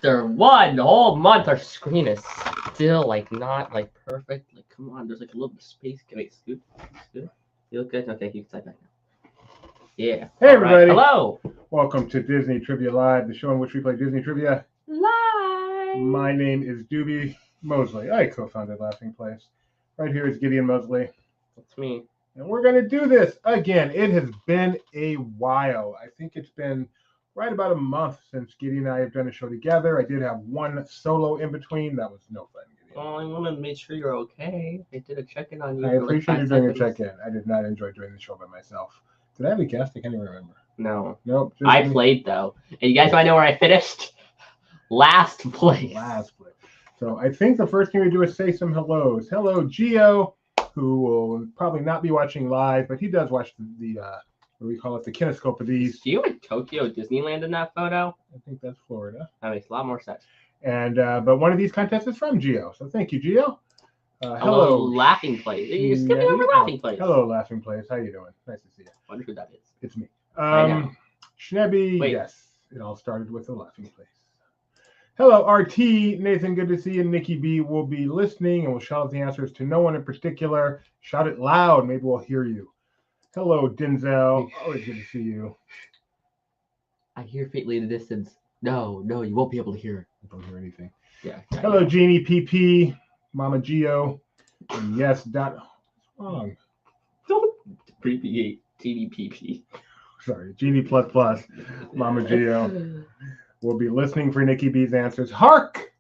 after one whole month, our screen is still not perfect. Like, come on, there's a little bit of space. Wait, scoot. You look good. Okay, you can type back now. Yeah. Hey everybody. Right. Hello. Welcome to Disney Trivia Live, the show in which we play Disney Trivia Live. My name is Doobie Mosley. I co-founded Laughing Place. Right here is Gideon Mosley. That's me. And we're going to do this again. It has been a while. I think it's been right about a month since Gideon and I have done a show together. I did have one solo in between. That was no fun, Gideon. Well, I want to make sure you're okay. I did a check-in on you. I appreciate you doing a check-in. I did not enjoy doing the show by myself. Did I have a guest? I can't even remember. No. Nope. I played, though. And you guys want to know where I finished? Last place. Last place. So I think the first thing we do is say some hellos. Hello, Gio, who will probably not be watching live, but he does watch the what do we call it, the kinescope of these. Do you in Tokyo Disneyland in that photo? I think that's Florida. That makes a lot more sense. And but one of these contests is from Gio, so thank you, Gio. Hello, Laughing Place. You're skipping over Laughing Place. Hello, Laughing Place. How you doing? Nice to see you. I wonder who that is. It's me. I know. Schnebby, Wait. yes. It all started with the Laughing Place. Hello, RT. Nathan, good to see you. Nikki B will be listening and will shout out the answers to no one in particular. Shout it loud. Maybe we'll hear you. Hello, Denzel. Always good to see you. I hear faintly in the distance. No, you won't be able to hear. I don't hear anything. Yeah. Hello, Jeannie PP, Mama Gio. And yes, what's wrong? Don't abbreviate TDPP. Sorry, Jeannie plus plus, Mama Gio. We'll be listening for Nikki B's answers. Hark!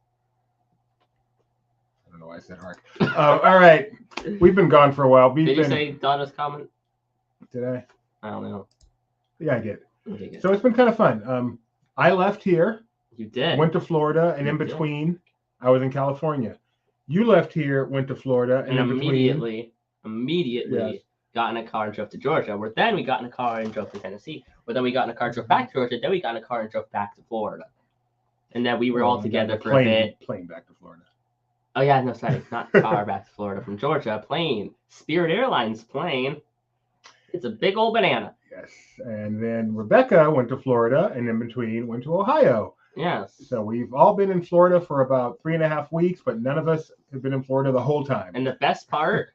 I don't know why I said hark. All right. We've been gone for a while. Did you say Donna's comment? Did I? I don't know. Yeah, I did. Okay, good. So it's been kind of fun. I left here. You did. Went to Florida, and You in did. between, I was in California. You left here, went to Florida, and in between, immediately Yes. got in a car and drove to Georgia. Where then we got in a car and drove to Tennessee. Where then we got in a car and drove back to Georgia. Then we got in a car and drove back to Florida. And then we were all together for a bit. Plane back to Florida. Oh yeah, no, sorry, not car back to Florida from Georgia. Plane, Spirit Airlines plane. It's a big old banana. Yes. And then Rebecca went to Florida, and in between went to Ohio. Yes. So we've all been in Florida for about 3.5 weeks, but none of us have been in Florida the whole time. And the best part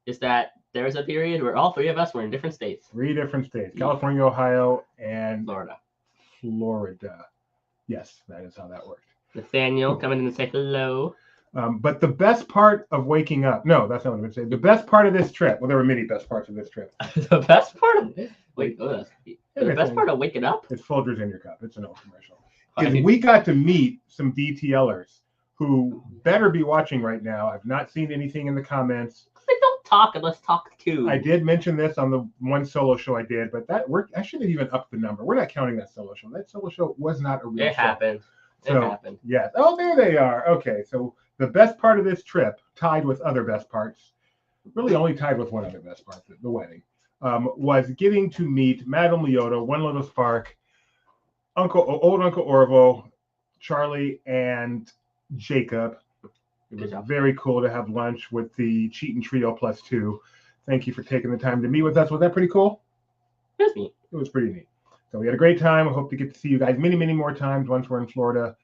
is that there was a period where all three of us were in different states. 3 different states: California, Ohio, and Florida. Yes, that is how that worked. Nathaniel coming in to say hello. But the best part of waking up, no, that's not what I'm going to say. The best part of this trip, well, there were many best parts of this trip. The best part of the best part of waking up? It's Folgers in your cup. It's an old commercial. I Is mean- we got to meet some DTLers who better be watching right now. I've not seen anything in the comments. They don't talk unless talk to. I did mention this on the one solo show I did, but I should have even upped the number. We're not counting that solo show. That solo show was not a real It show. happened. So, It happened. Yes. Oh, there they are. Okay. So the best part of this trip, tied with other best parts, really only tied with one other best part, the wedding, was getting to meet Madame Leota, One Little Spark, old Uncle Orville, Charlie, and Jacob. It was very cool to have lunch with the Cheatin' Trio +2. Thank you for taking the time to meet with us. Was that pretty cool? It was neat. It was pretty neat. So we had a great time. I hope to get to see you guys many, many more times once we're in Florida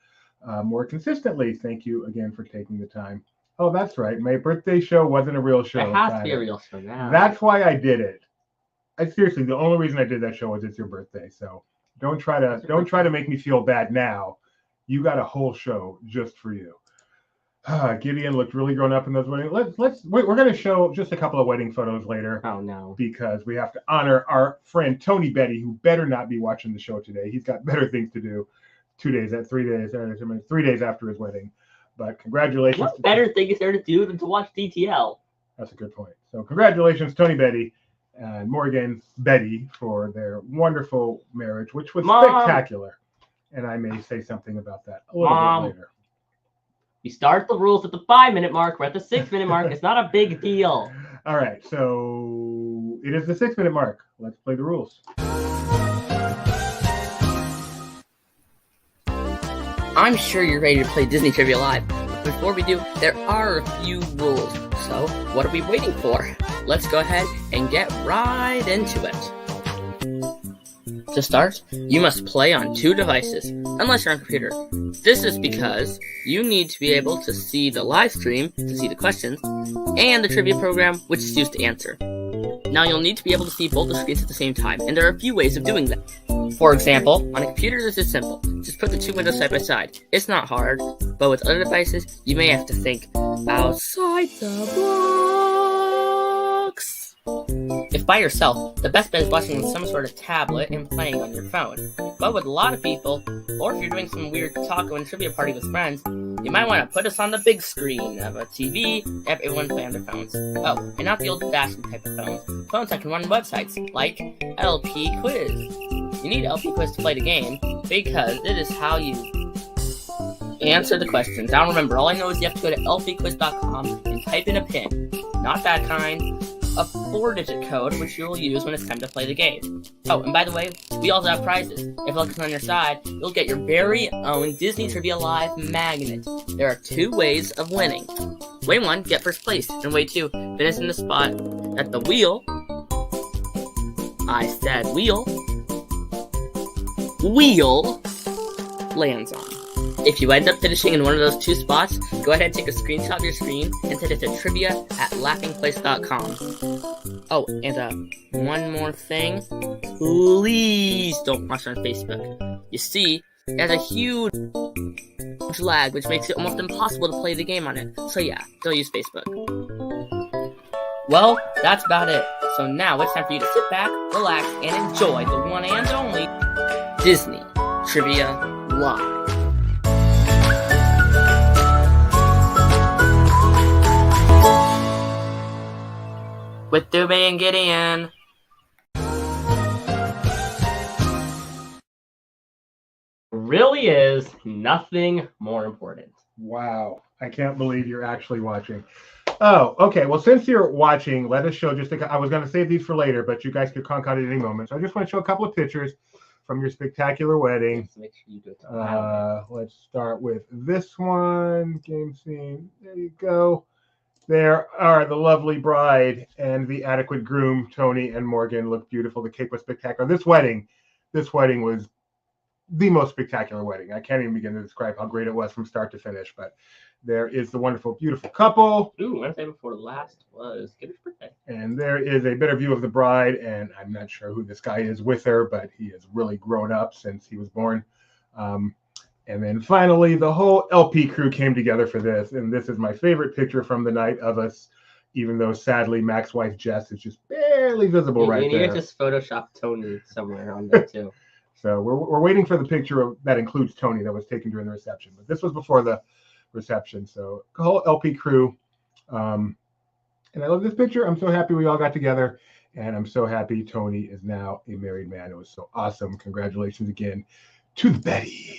more consistently. Thank you again for taking the time. Oh, that's right. My birthday show wasn't a real show. It has to be a real show now. That's why I did it. Seriously, the only reason I did that show was it's your birthday. So don't try to make me feel bad now. You got a whole show just for you. Gideon looked really grown up in those weddings. We're going to show just a couple of wedding photos later. Oh no! Because we have to honor our friend Tony Betty, who better not be watching the show today. He's got better things to do. 3 days after his wedding. But congratulations. What better thing is there to do than to watch DTL? That's a good point. So congratulations, Tony Betty and Morgan Betty, for their wonderful marriage, which was spectacular. And I may say something about that a little bit later. We start the rules at the 5-minute mark. We're at the 6-minute mark. It's not a big deal. All right. So it is the 6-minute mark. Let's play the rules. I'm sure you're ready to play Disney Trivia Live. But before we do, there are a few rules. So what are we waiting for? Let's go ahead and get right into it. To start, you must play on 2 devices, unless you're on a computer. This is because you need to be able to see the live stream to see the questions, and the trivia program, which is used to answer. Now you'll need to be able to see both the screens at the same time, and there are a few ways of doing that. For example, on a computer this is simple. Just put the 2 windows side by side. It's not hard, but with other devices, you may have to think outside the box. If by yourself, the best bet is watching on some sort of tablet and playing on your phone. But with a lot of people, or if you're doing some weird taco and trivia party with friends, you might want to put us on the big screen of a TV, have everyone play on their phones. Oh, and not the old-fashioned type of phones. Phones that can run websites, like LP Quiz. You need LP Quiz to play the game, because it is how you answer the questions. Now remember, all I know is you have to go to lpquiz.com and type in a PIN. Not that kind. A 4-digit code, which you'll use when it's time to play the game. Oh, and by the way, we also have prizes. If luck is on your side, you'll get your very own Disney Trivia Live magnet. There are 2 ways of winning. Way 1, get first place, and way 2, finish in the spot that the wheel, I said wheel, lands on. If you end up finishing in one of those 2 spots, go ahead and take a screenshot of your screen and send it to trivia@laughingplace.com. Oh, and one more thing. Please don't watch on Facebook. You see, it has a huge lag, which makes it almost impossible to play the game on it. So yeah, don't use Facebook. Well, that's about it. So now it's time for you to sit back, relax, and enjoy the one and only Disney Trivia Live. With Dubé and Gideon. Really is nothing more important. Wow. I can't believe you're actually watching. Oh, okay. Well, since you're watching, let us show I was going to save these for later, but you guys could conk out at any moment. So I just want to show a couple of pictures from your spectacular wedding. Let's make sure you do it. Let's start with this one. Game scene. There you go. There are the lovely bride and the adequate groom. Tony and Morgan look beautiful. The cake was spectacular. This wedding was the most spectacular wedding. I can't even begin to describe how great it was from start to finish. But there is the wonderful, beautiful couple. Ooh, Wednesday before last was Gibber's birthday. And there is a better view of the bride. And I'm not sure who this guy is with her, but he has really grown up since he was born. And then finally, the whole LP crew came together for this. And this is my favorite picture from the night of us, even though sadly Mac's wife Jess is just barely visible right there. You need to just Photoshop Tony somewhere on there too. So we're waiting for the picture that includes Tony that was taken during the reception. But this was before the reception. So the whole LP crew. And I love this picture. I'm so happy we all got together. And I'm so happy Tony is now a married man. It was so awesome. Congratulations again to the Bettys.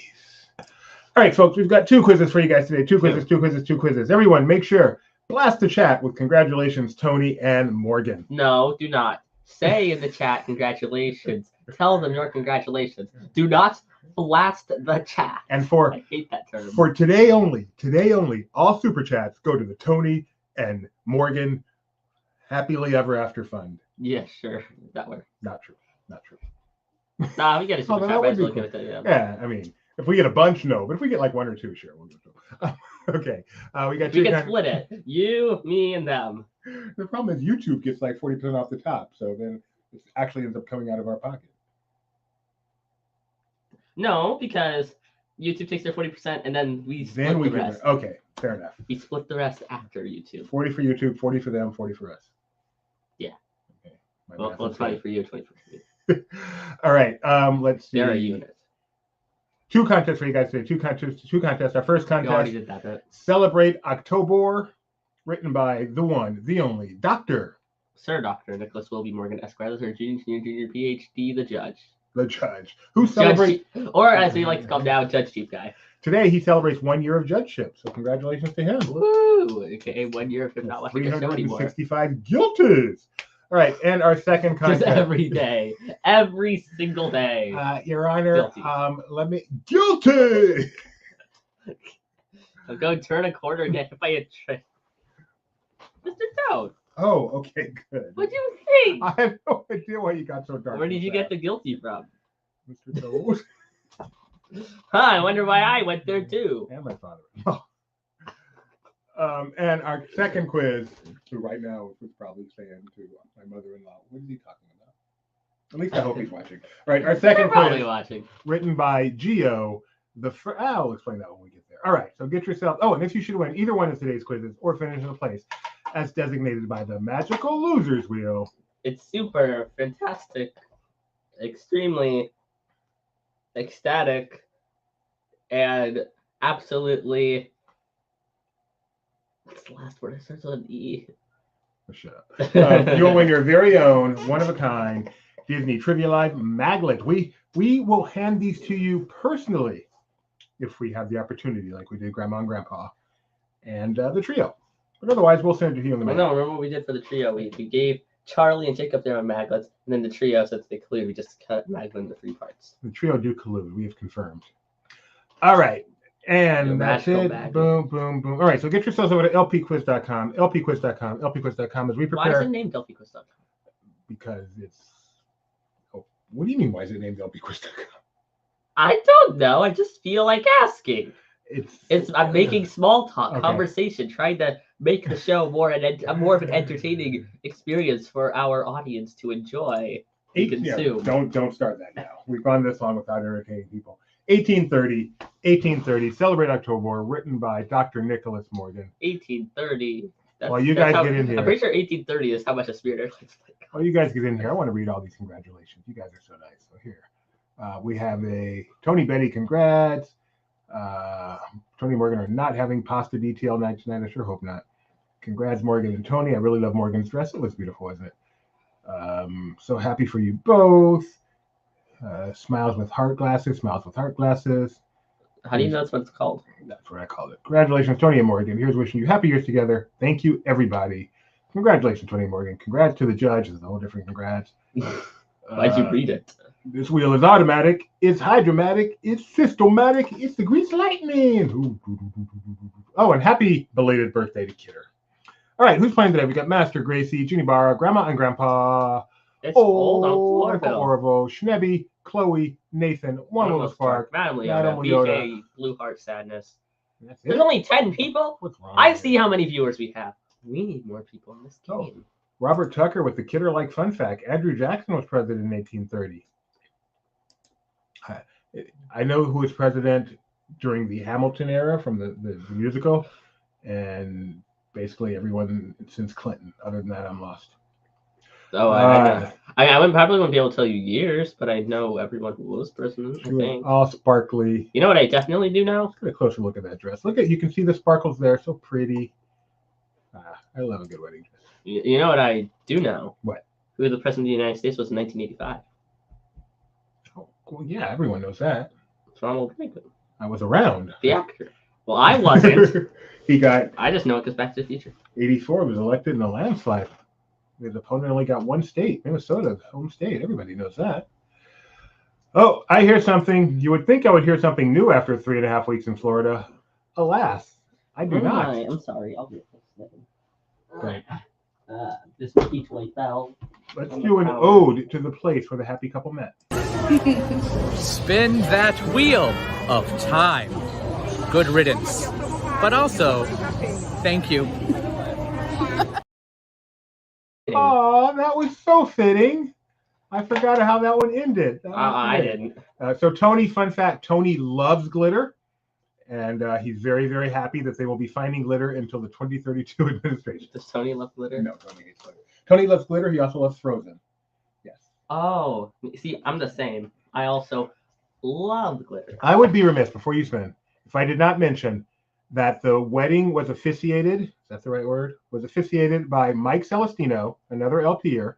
All right, folks, we've got 2 quizzes for you guys today. 2 quizzes, 2 quizzes, 2 quizzes. Everyone, make sure, blast the chat with congratulations, Tony and Morgan. No, do not. Say in the chat, congratulations. Tell them your congratulations. Do not blast the chat. And I hate that term. For today only, all super chats go to the Tony and Morgan Happily Ever After Fund. Yeah, sure. That works. Not true. Nah, we get a super chat. Cool. Yeah, I mean, if we get a bunch, no. But if we get like 1 or 2, sure, we'll get them. Okay. We can split it. You, me, and them. The problem is YouTube gets like 40% off the top. So then it actually ends up coming out of our pocket. No, because YouTube takes their 40% and then we split the rest. Okay, fair enough. We split the rest after YouTube. 40 for YouTube, 40 for them, 40 for us. Yeah. Okay. Well, it's 20 for you, 20 for me. All right. Let's see. They're a unit. 2 contests for you guys today. 2 contests. Our first contest. You already did that, right? Celebrate Octoboar, written by the one, the only, Dr. Sir Dr. Nicholas Wilby Morgan, Esquire, junior, PhD, the judge. The judge. Who celebrates... Or as we like to call him now, Judge Chief Guy. Today, he celebrates 1 year of judgeship. So congratulations to him. Woo! Okay, 1 year of him not watching the show anymore. 365 guilties. All right, and our second contest. Just every day. Every single day. Your Honor, guilty. Guilty! I'll go turn a corner and get hit by a train. Mr. Toad. Oh, okay, good. What do you think? I have no idea why you got so dark. Where did you get the guilty from? Mr. Toad. I wonder why I went there too. And my father. And our second quiz, who right now is probably saying to my mother-in-law, what is he talking about? At least I hope he's watching. All right, our second Probably quiz, watching. written by Geo. I'll explain that when we get there. All right, so get yourself. Oh, and if you should win either one of today's quizzes or finish in a place as designated by the magical losers wheel. It's super fantastic, extremely ecstatic, and absolutely. What's the last word? It starts with an E. Shut up. You'll win your very own one-of-a-kind Disney Trivia Live Maglet. We will hand these to you personally if we have the opportunity, like we did Grandma and Grandpa and the trio. But otherwise, we'll send it to you in the mail. No, remember what we did for the trio? We gave Charlie and Jacob their own maglets, and then the trio, since they collude, we just cut maglet into 3 parts. The trio do collude. We have confirmed. All right. And Your that's magical it. magnet. Boom, boom, boom. All right. So get yourselves over to lpquiz.com, lpquiz.com as we Why is prepare. it named DelphiQuiz.com? Because it's. Oh, what do you mean? Why is it named lpquiz.com? I don't know. I just feel like asking. I'm making small talk, Okay. conversation, trying to make the show more of an entertaining experience for our audience to enjoy and consume. Don't start that now. We've gone this long without entertaining people. 1830, Celebrate October, written by Dr. Nicholas Morgan. 1830. While you guys get in here. I'm pretty sure 1830 is how much a Spirit Airlines flight costs. While you guys get in here, I want to read all these congratulations. You guys are so nice. So here, we have a Tony Betty, congrats. Tony Morgan are not having pasta detail night tonight. I sure hope not. Congrats, Morgan and Tony. I really love Morgan's dress. It was beautiful, isn't it? So happy for you both. Smiles with heart glasses. How do you know that's what it's called? That's what I called it. Congratulations, Tony and Morgan. Here's wishing you happy years together. Thank you, everybody. Congratulations, Tony and Morgan. Congrats to the judge. It's a whole different congrats. Why'd you read it? This wheel is automatic. It's hydromatic. It's systematic. It's the grease lightning. Oh, and happy belated birthday to Kidder. All right, who's playing today? We got Master, Gracie, Jeannie Barra, Grandma and Grandpa. It's old Uncle Uncle Orville, Schnebby, Chloe, Nathan, One Little Spark, Madam Madam Leota, Leota. BK, Blue Heart Sadness. That's There's it. only 10 people? What's wrong? I with see you? how many viewers we have. We need more people in this Oh. game. Robert Tucker with the Kidder-like fun fact. Andrew Jackson was president in 1830. I know who was president during the Hamilton era from the musical, and basically everyone since Clinton. Other than that, I'm lost. Oh, I probably wouldn't be able to tell you years, but I know everyone who was president, I think. All sparkly. You know what I definitely do now? Let's get a closer look at that dress. You can see the sparkles there. So pretty. I love a good wedding dress. You know what I do know? What? Who the president of the United States was in 1985? Oh, well, yeah, everyone knows that. It's Ronald Reagan. I was around. The actor. Well, I wasn't. He got I just know it goes Back to the Future. 84, was elected in a landslide. His opponent only got one state, Minnesota, home state. Everybody knows that. Oh, I hear something. You would think I would hear something new after 3.5 weeks in Florida. Alas, I do not. I'm sorry. I'll get this thing. Right. This Peach White Bell. Let's do an ode to the place where the happy couple met. Spin that wheel of time. Good riddance. But also, thank you. Oh, that was so fitting. I forgot how that one ended. I didn't. So Tony, fun fact, Tony loves glitter. And he's very, very happy that they will be finding glitter until the 2032 administration. Does Tony love glitter? No, Tony hates glitter. Tony loves glitter. He also loves Frozen. Yes. Oh, see, I'm the same. I also love glitter. I would be remiss before you spin if I did not mention that the wedding was officiated. Is that the right word? Was officiated by Mike Celestino, another LPer.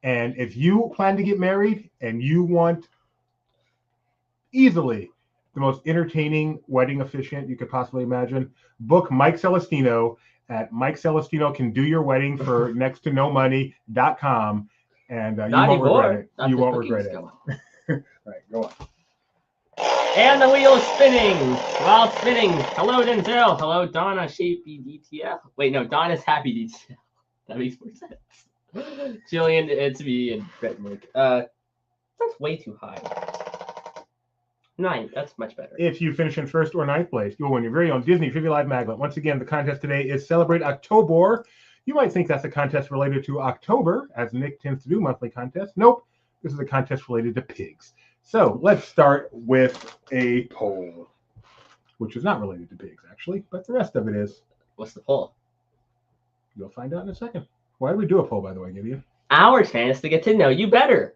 And if you plan to get married and you want easily the most entertaining wedding officiant you could possibly imagine, book Mike Celestino at MikeCelestinoCanDoYourWedding for next to no money.com, and you won't regret it. You won't regret it. All right, go on. And the wheel is spinning. While it's spinning, hello Denzel. Hello Donna Shapey DTF. Wait, no, Donna's Happy DTF. That makes more sense. Jillian, it's me, and Brett Mike. That's way too high. 9. That's much better. If you finish in first or ninth place, you'll win your very own Disney Trivia Live Magnet. Once again, the contest today is Celebrate Octoboar. You might think that's a contest related to October, as Nick tends to do monthly contests. Nope, this is a contest related to pigs. So let's start with a poll, which is not related to pigs, actually, but the rest of it is. What's the poll? You'll find out in a second. Why do we do a poll, by the way, Gideon? Our chance to get to know you better.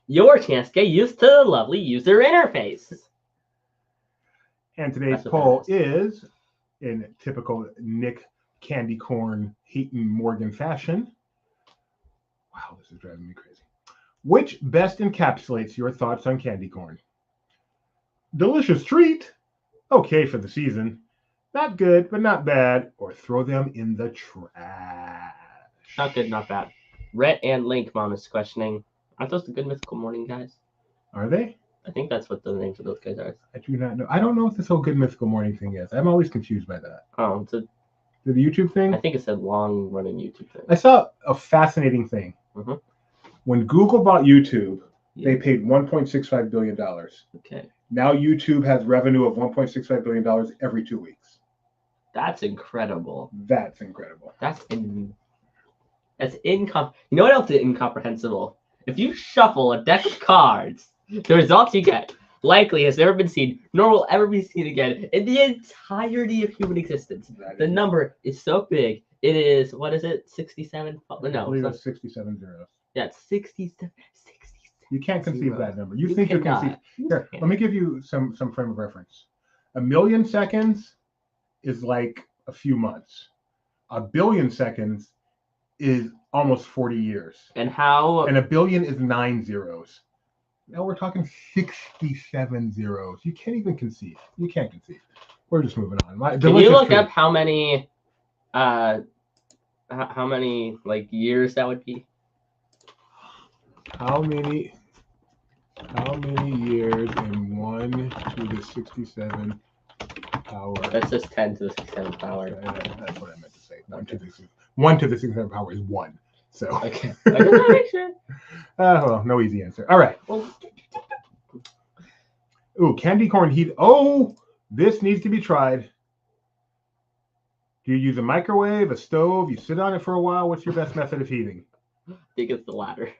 Your chance to get used to the lovely user interface. And today's poll is, in typical Nick Candy Corn Heaton Morgan fashion. Wow, this is driving me crazy. Which best encapsulates your thoughts on candy corn? Delicious treat, okay for the season, not good but not bad, or throw them in the trash. Not good, not bad. Rhett and Link, Mom is questioning. Aren't those the Good Mythical Morning guys? Are they? I think that's what the names of those guys are. I do not know. I don't know what this whole Good Mythical Morning thing is. I'm always confused by that. Oh, it's a, The YouTube thing? I think it's a long-running YouTube thing. I saw a fascinating thing. Mhm. When Google bought YouTube, Yeah. they paid $1.65 billion. Okay. Now YouTube has revenue of $1.65 billion every 2 weeks. That's incredible. That's incredible. You know what else is incomprehensible? If you shuffle a deck of cards, the results you get likely has never been seen, nor will ever be seen again in the entirety of human existence. The number is so big. It is, what is it? 67? I No. believe it's 67 zeros. Yeah, it's 67. You can't conceive Zeros. that number. You think you cannot. conceive. You Here, can't. let me give you some frame of reference. 1,000,000 seconds is like a few months. 1 billion seconds is almost 40 years. And how? And 1 billion is 9 zeros. Now we're talking 67 zeros. You can't even conceive. You can't conceive. We're just moving on. Can you look up how many like years that would be? How many years in 1 to the 67 power? That's just 10 to the 67th power. That's what I meant to say. 1 to the 67 power is 1. So. Okay. I just want to make sure. Well, no easy answer. All right. Well, Ooh, candy corn heat. Oh, this needs to be tried. Do you use a microwave, a stove? You sit on it for a while. What's your best method of heating? I think it's the latter.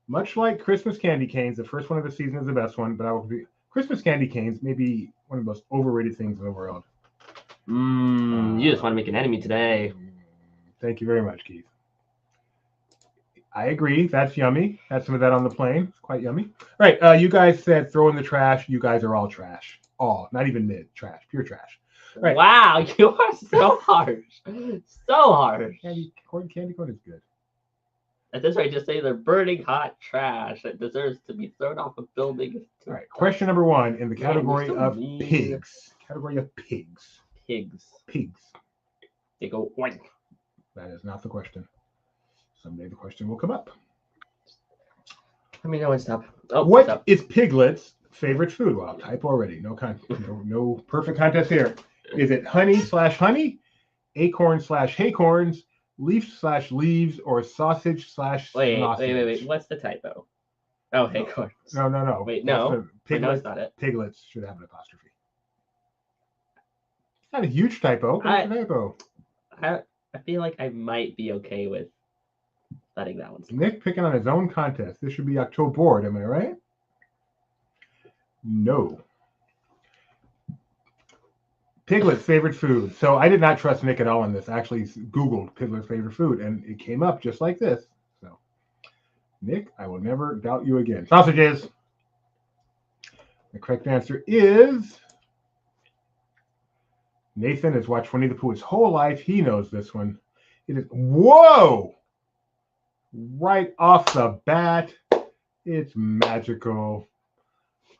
Much like Christmas candy canes, the first one of the season is the best one, but I will be Christmas candy canes may be one of the most overrated things in the world. You just want to make an enemy today. Thank you very much, Keith. I agree. That's yummy. Had some of that on the plane. It's quite yummy. All right. You guys said throw in the trash. You guys are all trash. All, not even mid. Trash. Pure trash. Right. Wow, you are so harsh. So harsh. Candy corn is good. At this rate, just say they're burning hot trash that deserves to be thrown off a building. All right. Question number 1 in the category so of mean. pigs. Category of pigs. Pigs. Pigs. They go oink. That is not the question. Someday the question will come up. Let me know when to stop. Oh, What stop. is Piglet's favorite food? Well, type already. No perfect contest here. Is it honey/honey, acorn/haycorns, leaf/leaves, or sausage/sausage? Wait. What's the typo? Oh, acorns. No. Wait, no. That's Wait, no, it's not it. Piglets should have an apostrophe. It's not a huge typo. But it's a typo. I feel like I might be okay with letting that one slide. Nick picking on his own contest. This should be Octoboar, am I right? No. Piglet's favorite food. So I did not trust Nick at all on this. I actually Googled Piglet's favorite food, and it came up just like this. So, Nick, I will never doubt you again. Sausages. The correct answer is Nathan has watched Winnie the Pooh his whole life. He knows this one. It is, whoa! Right off the bat, it's magical.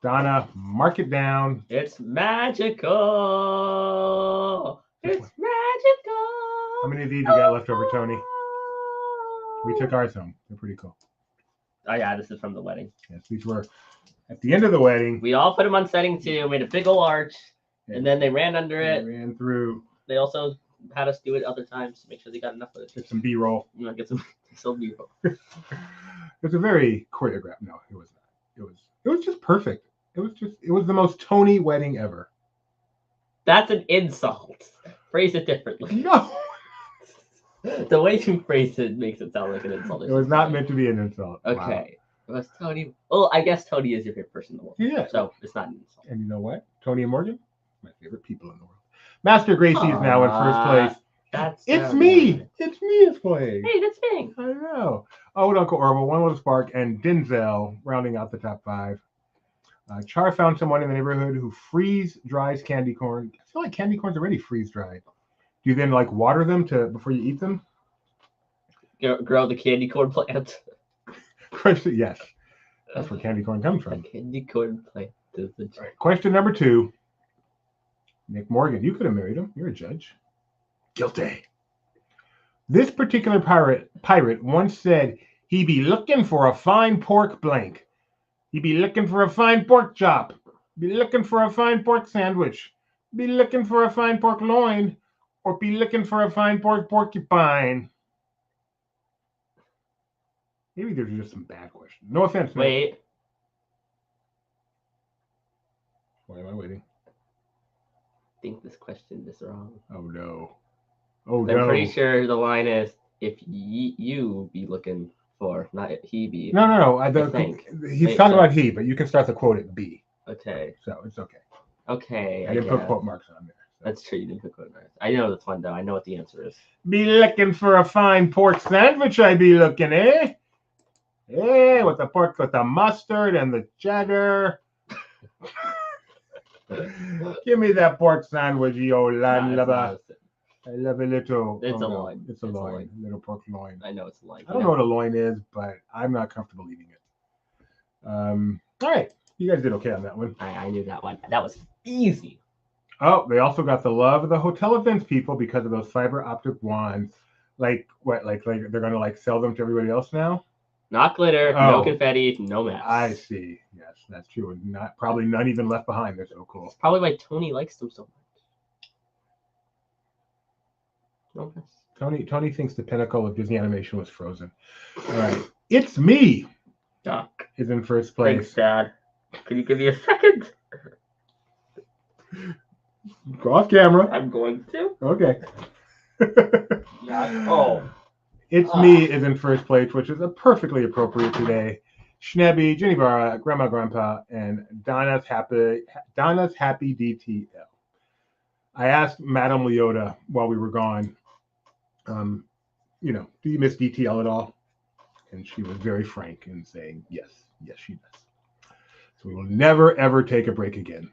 Donna, mark it down. It's magical. It's magical. How many of these you got left over, Tony? We took ours home. They're pretty cool. Oh yeah, this is from the wedding. Yes, these were at the end of the wedding. We all put them on setting 2, made a big old arch, and then they ran under it. Ran through. They also had us do it other times to make sure they got enough of it. Get some B-roll. You know, get some B-roll. It's a very choreographed. No, it was not. It was just perfect. It was the most Tony wedding ever. That's an insult. Phrase it differently. No, The way you phrase it makes it sound like an insult. it was not meant to be an insult. Wow. Okay. It was Tony. Well, I guess Tony is your favorite person in the world. Yeah. So it's not an insult. And you know what? Tony and Morgan, my favorite people in the world. Master Gracie is now in first place. It's me. It's me is playing. Hey, that's me. I know. Oh, Uncle Orville, One Little Spark, and Denzel rounding out the top 5. Char found someone in the neighborhood who freeze dries candy corn. I feel like candy corn's already freeze dried. Do you then like water them before you eat them? Grow the candy corn plant. Yes, that's where candy corn comes from. The candy corn plant is the All right, question number 2. Nick Morgan, you could have married him. You're a judge. Guilty. This particular pirate once said he be looking for a fine pork blank. He be looking for a fine pork chop. Be looking for a fine pork sandwich. Be looking for a fine pork loin. Or be looking for a fine pork porcupine. Maybe there's just some bad questions. No offense. Nick. Wait. Why am I waiting? I think this question is wrong. Oh no. Oh I'm no. pretty sure the line is if you be looking for, not if he be. No. I think. He's Wait, talking so- about he, but you can start the quote at B. Okay. So it's okay. Okay. I didn't put guess. quote marks on there. So. That's true. You didn't put quote marks. I know this one though. I know what the answer is. Be looking for a fine pork sandwich, I be looking, eh? Eh, with the pork with the mustard and the cheddar. Give me that pork sandwich, yo landlubber. I love a little. It's a loin. It's a loin. Little pork loin. I know it's a line. I don't know what a loin is, but I'm not comfortable eating it. All right. You guys did okay on that one. I knew that one. That was easy. Oh, they also got the love of the hotel events people because of those fiber optic wands. Like what? Like they're gonna like sell them to everybody else now? Not glitter, Oh. no confetti, no mess. I see. Yes, that's true. And probably none even left behind. They're so cool. Probably why Tony likes them so much. No mess. Tony thinks the pinnacle of Disney animation was Frozen. All right. It's me Doc. is in first place. Thanks, Dad. Can you give me a second? Go off camera. I'm going to. Okay. Yeah. Oh. It's me is in first place, which is a perfectly appropriate today. Schnebby, Jenny Barra, Grandma, Grandpa, and Donna's happy DTL. I asked Madame Leota while we were gone, do you miss DTL at all? And she was very frank in saying, yes, she does. So we will never, ever take a break again.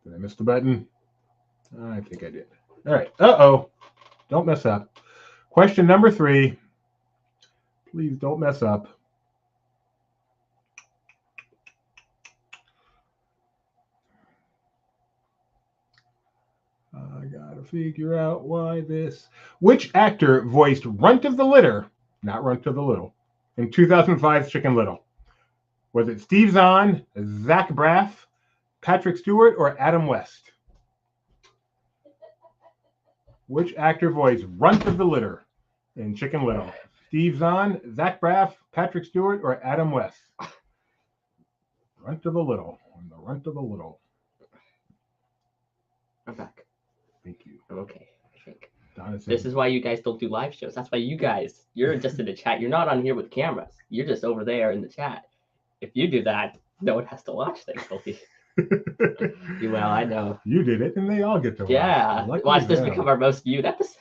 Did I miss the button? I think I did. All right. Uh-oh. Don't mess up. Question number 3. Please don't mess up. I gotta figure out why this. Which actor voiced Runt of the Litter, not Runt of the Little, in 2005's Chicken Little? Was it Steve Zahn, Zach Braff, Patrick Stewart, or Adam West? Which actor voiced Runt of the Litter in Chicken Little? Steve Zahn, Zach Braff, Patrick Stewart, or Adam West? Runt of the Little. The Runt of the Little. I'm back. Thank you. I'm okay, I think. Donna said, This is why you guys don't do live shows. That's why you're just in the chat. You're not on here with cameras. You're just over there in the chat. If you do that, no one has to watch things, Sophie. Well, I know. You did it, and they all get to watch. Yeah. Lucky Watch this them. become our most viewed episode.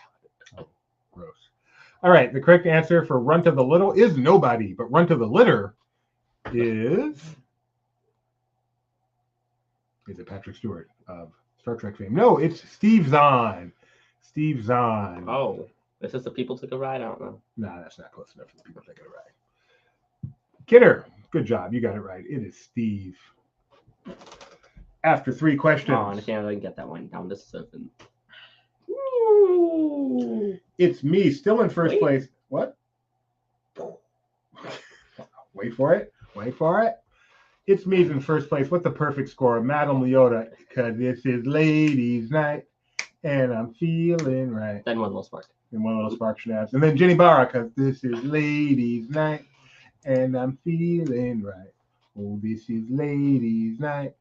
Gross. All right, the correct answer for Runt of the Little is nobody, but Runt of the Litter is it Patrick Stewart of Star Trek fame? No, it's Steve Zahn. Steve Zahn. Oh, this is the people took a ride. I don't know. Nah, that's not close enough for the people taking it right. Kidder, good job. You got it right. It is Steve. After 3 questions. Oh, I can't really get that one down to 7. It's me, still in first Wait. place. What? Wait for it. It's me's in first place with the perfect score. Madame Leota, because this is ladies' night, and I'm feeling right. Then one little spark. And One Little Spark Schnapps. And then Jenny Barra, because this is ladies' night, and I'm feeling right. Oh, this is ladies' night.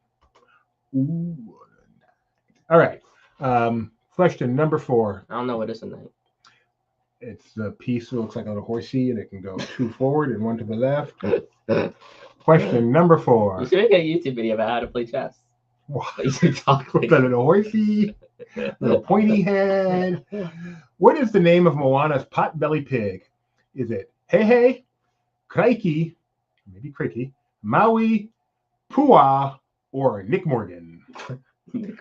Ooh, what a night. All right. Question number 4. I don't know what is a night. It's the piece that looks like a little horsey, and it can go 2 forward and 1 to the left. Question number 4. You should make a YouTube video about how to play chess. What? You should talk like The little horsey, little pointy head. What is the name of Moana's potbelly pig? Is it Hehe, Crikey, maybe Cricky, Maui, Pua, or Nick Morgan?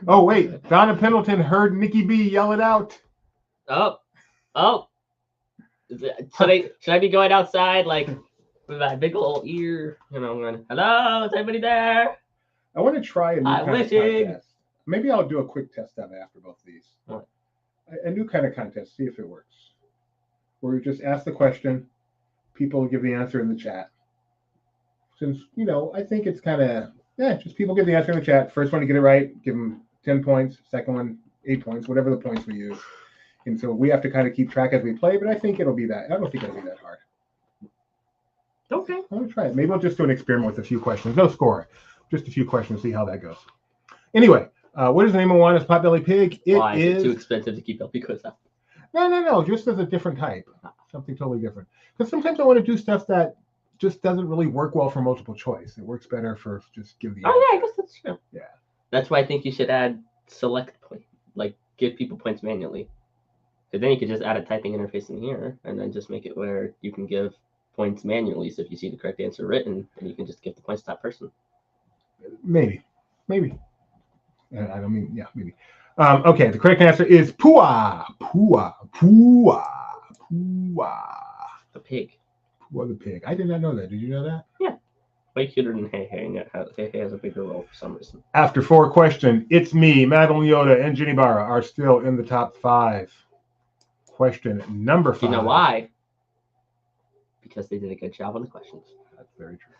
Oh, wait. Donna Pendleton heard Nikki B yell it out. Oh. Should I be going outside like with my big old ear? You know, I'm going, hello, is anybody there? I want to try a new kind of wishing. contest. Maybe I'll do a quick test of it after both of these. What? A new kind of contest, see if it works. Where we just ask the question, people give the answer in the chat. Since, I think it's kind of, just people give the answer in the chat. First one to get it right, give them 10 points. Second one, 8 points, whatever the points we use. And so we have to kind of keep track as we play, but I don't think it'll be that hard. Okay. I'm going to try it. Maybe I'll just do an experiment with a few questions. No score. Just a few questions, see how that goes. Anyway, what is the name of Moana's potbelly pig? Why is it too expensive to keep up because of? No. Just as a different type. Something totally different. Because sometimes I want to do stuff that just doesn't really work well for multiple choice. It works better for just give the answer. Oh, yeah, I guess that's true. Yeah. That's why I think you should add select point. Like, give people points manually. Because then you could just add a typing interface in here and then just make it where you can give points manually. So if you see the correct answer written, then you can just give the points to that person. Maybe. I don't mean, maybe. Okay, the correct answer is Pua. The pig. Pua the pig. I did not know that. Did you know that? Yeah. Way cuter than Hey Hey. Hey Hey has a bigger role for some reason. After 4 questions, it's me, Madeline Yoda, and Ginny Barra are still in the top 5. Question number 5. You know why? Because they did a good job on the questions. That's very true.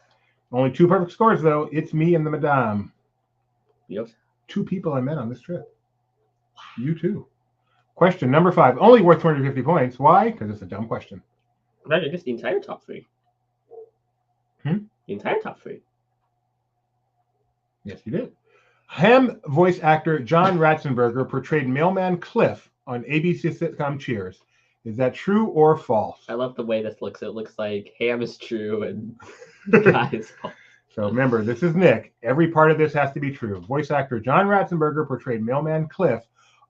Only 2 perfect scores, though. It's me and the Madame. Yep. 2 people I met on this trip. You too. Question number 5. Only worth 250 points. Why? Because it's a dumb question. I guess the entire top 3. The entire top 3. Yes, you did. Ham voice actor John Ratzenberger portrayed mailman Cliff on ABC sitcom Cheers. Is that true or false? I love the way this looks. It looks like Ham is true and Guy is false. So remember, this is Nick. Every part of this has to be true. Voice actor John Ratzenberger portrayed mailman Cliff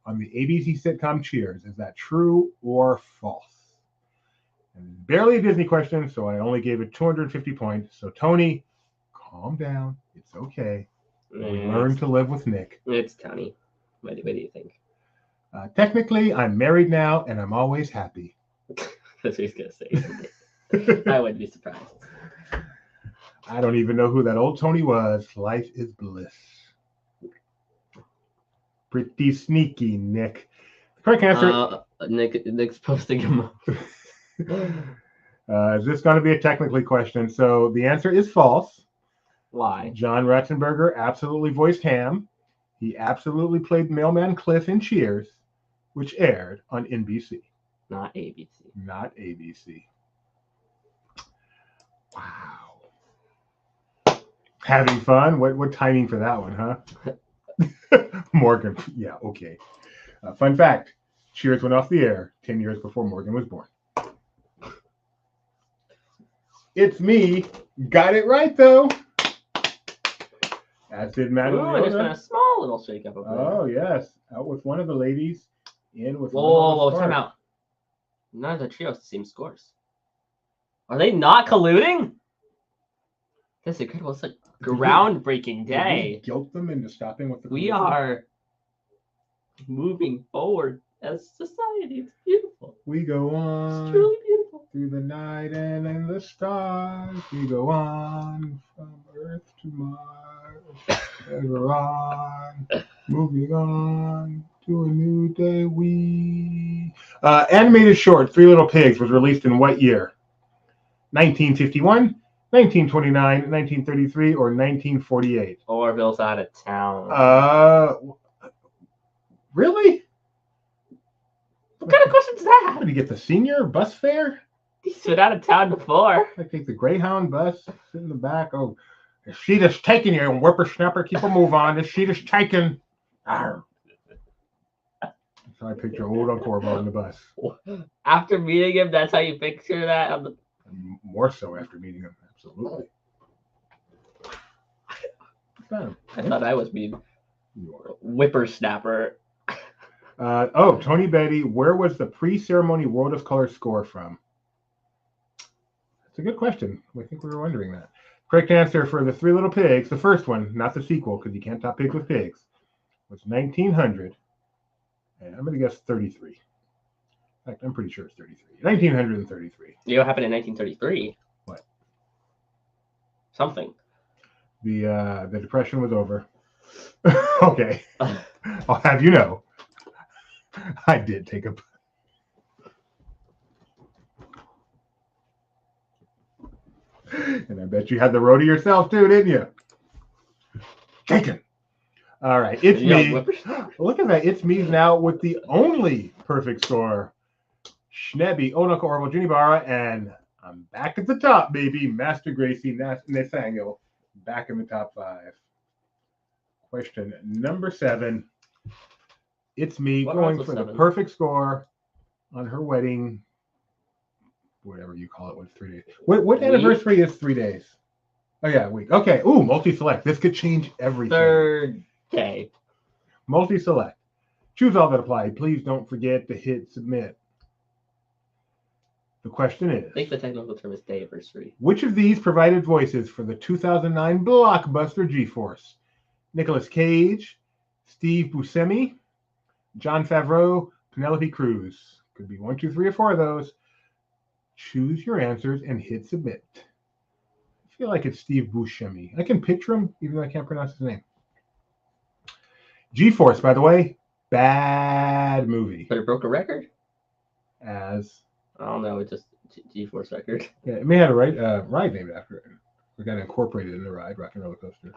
on the ABC sitcom Cheers. Is that true or false? And barely a Disney question, so I only gave it 250 points. So Tony, calm down. It's okay. Learn to live with Nick. It's Tony. What do you think? Technically, I'm married now, and I'm always happy. That's what he's going to say. I wouldn't be surprised. I don't even know who that old Tony was. Life is bliss. Pretty sneaky, Nick. The correct answer... Nick's posting him. Is this going to be a technically question? So the answer is false. Why? John Ratzenberger absolutely voiced Ham. He absolutely played mailman Cliff in Cheers, which aired on NBC. Not ABC. Not ABC. Wow. Having fun? What timing for that one, huh? Morgan. Yeah, okay. Fun fact. Cheers went off the air 10 years before Morgan was born. It's me. Got it right, though. As did Madeline. Oh, there's been a small little shake-up over there. Oh, yes. Out with one of the ladies. In with Whoa, time out. None of the trios the same scores. Are they not colluding? This is incredible. It's a groundbreaking day. We guilt them into stopping with the We are moving forward as society. It's beautiful. We go on. It's truly beautiful. Through the night and in the stars. We go on from Earth to Mars. Ever on. Moving on to a new day. Animated short, Three Little Pigs was released in what year? 1951, 1929, 1933, or 1948? Orville's out of town. Really? What kind of question is that? What, did you get the senior bus fare? He's been out of town before. I take the Greyhound bus, sit in the back. Oh, The sheet is taken, you whippersnapper. Keep a move on. The sheet is taken. Arr. So I picture old Octoboar on the bus. After meeting him, that's how you picture that? And more so after meeting him. Absolutely. I thought I was being You are. whippersnapper. Tony Betty, where was the pre-ceremony World of Color score from? That's a good question. I think we were wondering that. Correct answer for the Three Little Pigs, the first one, not the sequel, because you can't top Pigs with Pigs, was 1900. And I'm going to guess 33. In fact, I'm pretty sure it's 33. 1933. You know what happened in 1933? What? Something. The Depression was over. Okay. I'll have you know. I did take a... And I bet you had the road to yourself too, didn't you? Taken. All right, it's me. Look at that. It's me now with the only perfect score. Schnebby, Onaka Orville, Junibara, and I'm back at the top, baby. Master Gracie, Nathaniel, back in the top 5. Question number 7. It's me going for the perfect score on her wedding, whatever you call it. What's 3 days? What anniversary is 3 days? Oh yeah, week. Okay. Ooh, multi-select. This could change everything. 3rd day. Multi-select. Choose all that apply. Please don't forget to hit submit. The question is, I think the technical term is day-anniversary. Which of these provided voices for the 2009 blockbuster G-Force? Nicolas Cage, Steve Buscemi, Jon Favreau, Penelope Cruz. Could be 1, 2, 3, or 4 of those. Choose your answers and hit submit. I feel like it's Steve Buscemi. I can picture him, even though I can't pronounce his name. G-Force, by the way, bad movie. But it broke a record? As I don't know, it's just G-Force record. yeah, it may have a ride named after it. We got incorporated in the ride, Rock and Roller Coaster.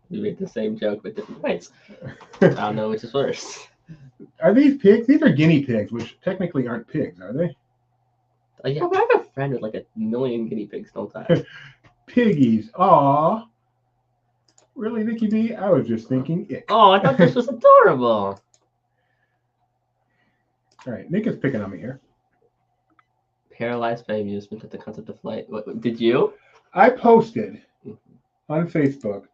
We made the same joke with different rides. I don't know which is worse. Are these pigs? These are guinea pigs, which technically aren't pigs, are they? Yeah, but I have a friend with like 1 million guinea pigs, don't I? Piggies. Aw. Really, Nikki B? I was just thinking it. Oh, I thought this was adorable. All right, Nick is picking on me here. Paralyzed by amusement at the concept of flight. What did you? I posted on Facebook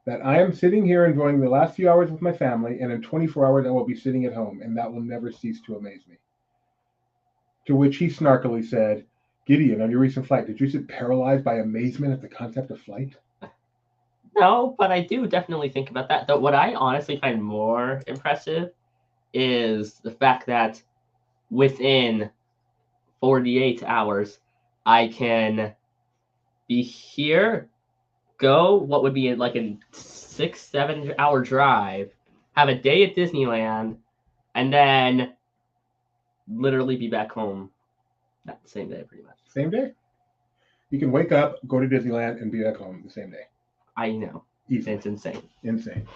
that I am sitting here enjoying the last few hours with my family, and in 24 hours I will be sitting at home, and that will never cease to amaze me. To which he snarkily said, Gideon, on your recent flight, did you sit paralyzed by amazement at the concept of flight? No, but I do definitely think about that. Though what I honestly find more impressive is the fact that within 48 hours, I can be here, go what would be like a 6-7 hour drive, have a day at Disneyland, and then literally be back home that same day, pretty much. Same day? You can wake up, go to Disneyland, and be back home the same day. I know. Easy. It's insane. Insane.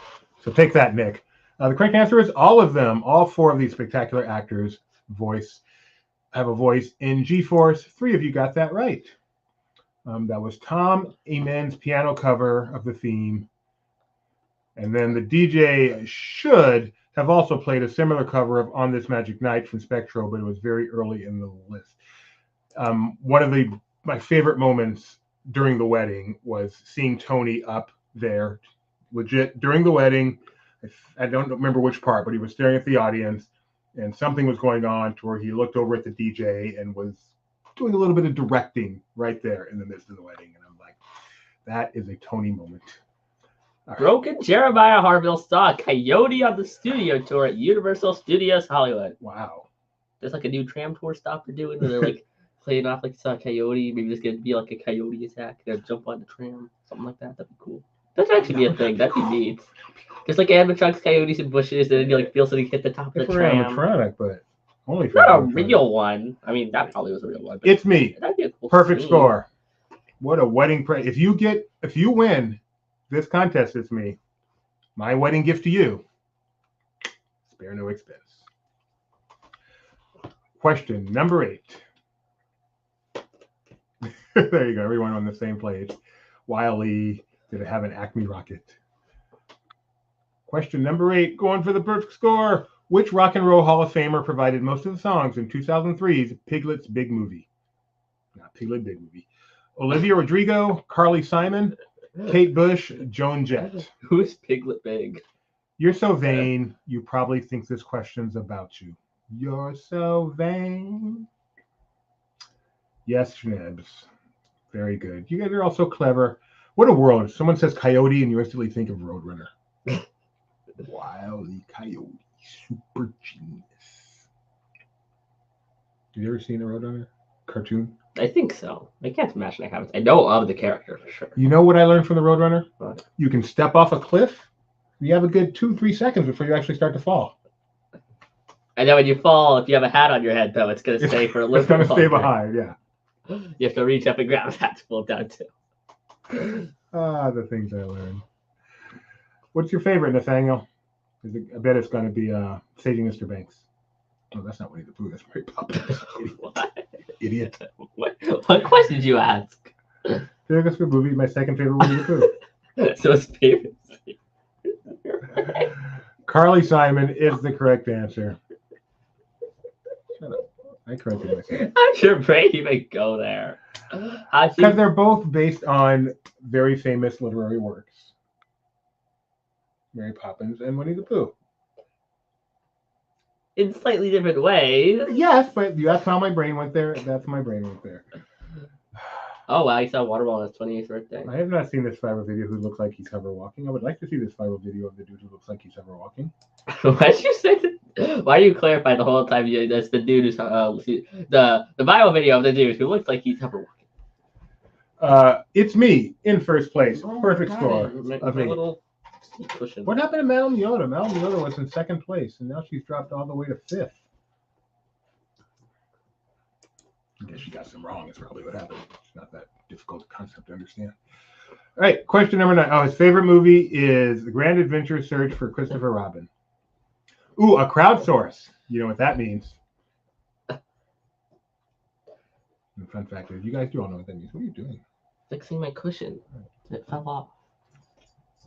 So take that, Nick. The correct answer is all of them. All 4 of these spectacular actors have a voice in G-Force. 3 of you got that right. That was Tom Amen's piano cover of the theme. And then the DJ should have also played a similar cover of On This Magic Night from Spectro, but it was very early in the list. One of my favorite moments during the wedding was seeing Tony up there, legit, during the wedding. I don't remember which part, but he was staring at the audience, and something was going on to where he looked over at the DJ and was doing a little bit of directing right there in the midst of the wedding. And I'm like, that is a Tony moment. All right. Broken Jeremiah Harville saw a coyote on the studio tour at Universal Studios Hollywood. Wow. There's like a new tram tour stop they're doing where they're like playing off like saw a coyote. Maybe there's gonna be like a coyote attack. They'll jump on the tram, something like that. That'd be cool. That'd actually be a thing. That'd be neat. There's like animatronics, coyotes, and bushes, and then you like feel something hit the top of the If we're tram. animatronic, but only for Not a animatronic. real one. I mean, that probably was a real one. But It's me. that'd be a cool Perfect scene. score. What a wedding present. If you win this contest, it's me. My wedding gift to you. Spare no expense. Question number 8. There you go. Everyone on the same page. Wiley, Did it have an Acme rocket? Question number 8, going for the perfect score. Which Rock and Roll Hall of Famer provided most of the songs in 2003's Piglet's Big Movie? Not Piglet Big Movie. Olivia Rodrigo, Carly Simon, Kate Bush, Joan Jett. Who's Piglet Big? You're so vain, you probably think this question's about you. You're so vain. Yes, Schnebs. Very good. You guys are all so clever. What a world. Someone says coyote and you instantly think of Roadrunner. Wile E. Coyote. Super genius. Have you ever seen a Roadrunner cartoon? I think so. I can't imagine I haven't. I know of the character for sure. You know what I learned from the Roadrunner? What? You can step off a cliff. You have a good 2-3 seconds before you actually start to fall. And then when you fall, if you have a hat on your head, though, it's going to stay for a little It's going to stay longer. behind, yeah. You have to reach up and grab that to pull down, too. The things I learned. What's your favorite, Nathaniel? I bet it's going to be Saving Mr. Banks. Oh, that's not Winnie the Pooh. That's Mary Poppins. What? Idiot. What question did you ask? Favorite movie, my second favorite Winnie the Pooh. So it's favorite. Carly Simon is the correct answer. Shut up. I corrected myself. I'm sure Brady would go there. Because they're both based on very famous literary works. Mary Poppins and Winnie the Pooh. In slightly different ways. Yes, but that's how my brain went there. That's my brain went there. Oh, wow, you saw Waterball on his 28th birthday. I have not seen this viral video who looks like he's hover walking. I would like to see this viral video of the dude who looks like he's hover walking. Why'd you say that? Why do you clarify the whole time that's the dude who's the viral video of the dude who looks like he's hover walking? It's me in first place. Oh, Perfect God, score my of 8. little seat cushion. What happened to Madame Yoda? Madame Yoda was in second place, and now she's dropped all the way to 5th. I guess she got some wrong. Is probably what happened. It's not that difficult concept to understand. All right, question number 9. Oh, his favorite movie is The Grand Adventure Search for Christopher Robin. Ooh, a crowdsource. You know what that means. And fun fact is, you guys do all know what that means. What are you doing? Fixing my cushion. It fell off.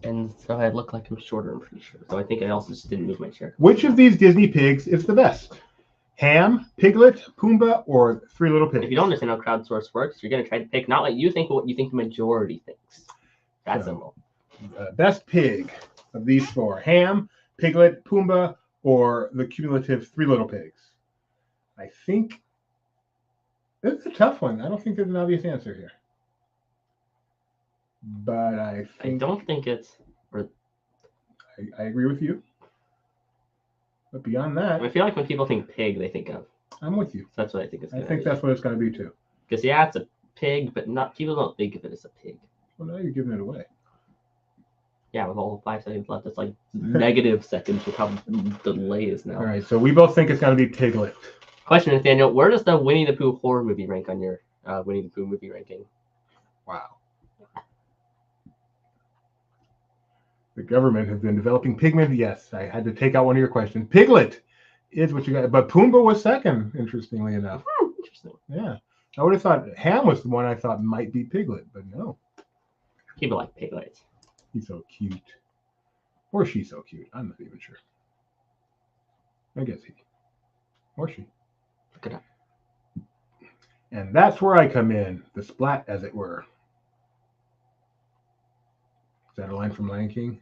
And so I look like I'm shorter, I'm pretty sure. So I think I also just didn't move my chair. Which of these Disney pigs is the best? Ham, Piglet, Pumbaa, or Three Little Pigs? If you don't understand how crowdsource works, you're going to try to pick not what you think, but what you think the majority thinks. That's simple. Best pig of these 4. Ham, Piglet, Pumbaa, or the cumulative Three Little Pigs? I think it's a tough one. I don't think there's an obvious answer here. But I don't think it's... I agree with you. But beyond that, I feel like when people think pig, they think of... I'm with you. So that's what I think it's I going to think be. that's what it's going to be too. Because, yeah, it's a pig, but not people don't think of it as a pig. Well, now you're giving it away. Yeah, with all 5 seconds left, it's like negative seconds with how the delay is now. All right, so we both think it's going to be Piglet. Question, Nathaniel, where does the Winnie the Pooh horror movie rank on your Winnie the Pooh movie ranking? Wow. The government has been developing pigment. Yes, I had to take out one of your questions. Piglet is what you got, but Pumbaa was second, interestingly enough. Interesting. Yeah. I would have thought Ham was the one I thought might be Piglet, but no. People like piglets. He's so cute. Or she's so cute. I'm not even sure. I guess he. Or she. Look it up. And that's where I come in. The splat, as it were. Is that a line from Lion King?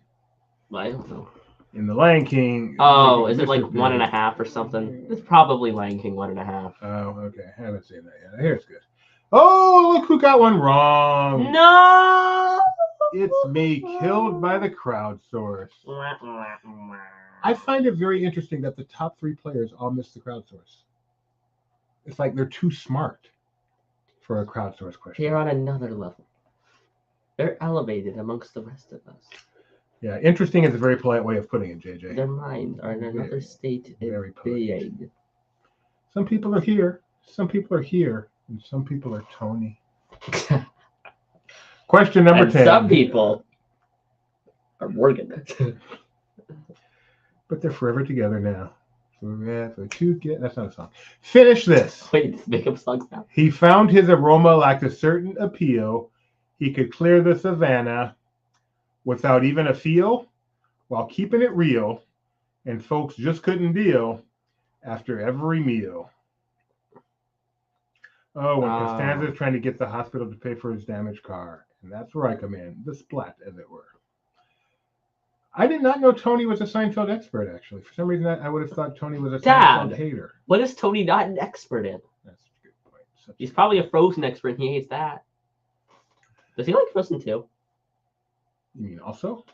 I don't know. In the Lion King. Oh, is it like 1.5 or something? It's probably Lion King 1.5. Oh, okay. I haven't seen that yet. Here's good. Oh, look who got one wrong. No! It's me, killed by the crowdsource. I find it very interesting that the top 3 players all missed the crowdsource. It's like they're too smart for a crowdsource question. They're on another level. They're elevated amongst the rest of us. Yeah, interesting is a very polite way of putting it, JJ. Their minds are in another state Very of polite. being. Some people are here, some people are here, and some people are Tony. Question number And 10. some people are Morgan. But they're forever together now. Forever together. That's not a song. Finish this. Wait, make up songs now. He found his aroma lacked a certain appeal. He could clear the savannah. without even a feel, while keeping it real, and folks just couldn't deal after every meal. Oh, when Costanza's trying to get the hospital to pay for his damaged car. And that's where I come in, the splat, as it were. I did not know Tony was a Seinfeld expert, actually. For some reason, I would have thought Tony was a Seinfeld hater. What is Tony not an expert in? That's a good point. He's probably a Frozen expert, and he hates that. Does he like Frozen too? You mean also?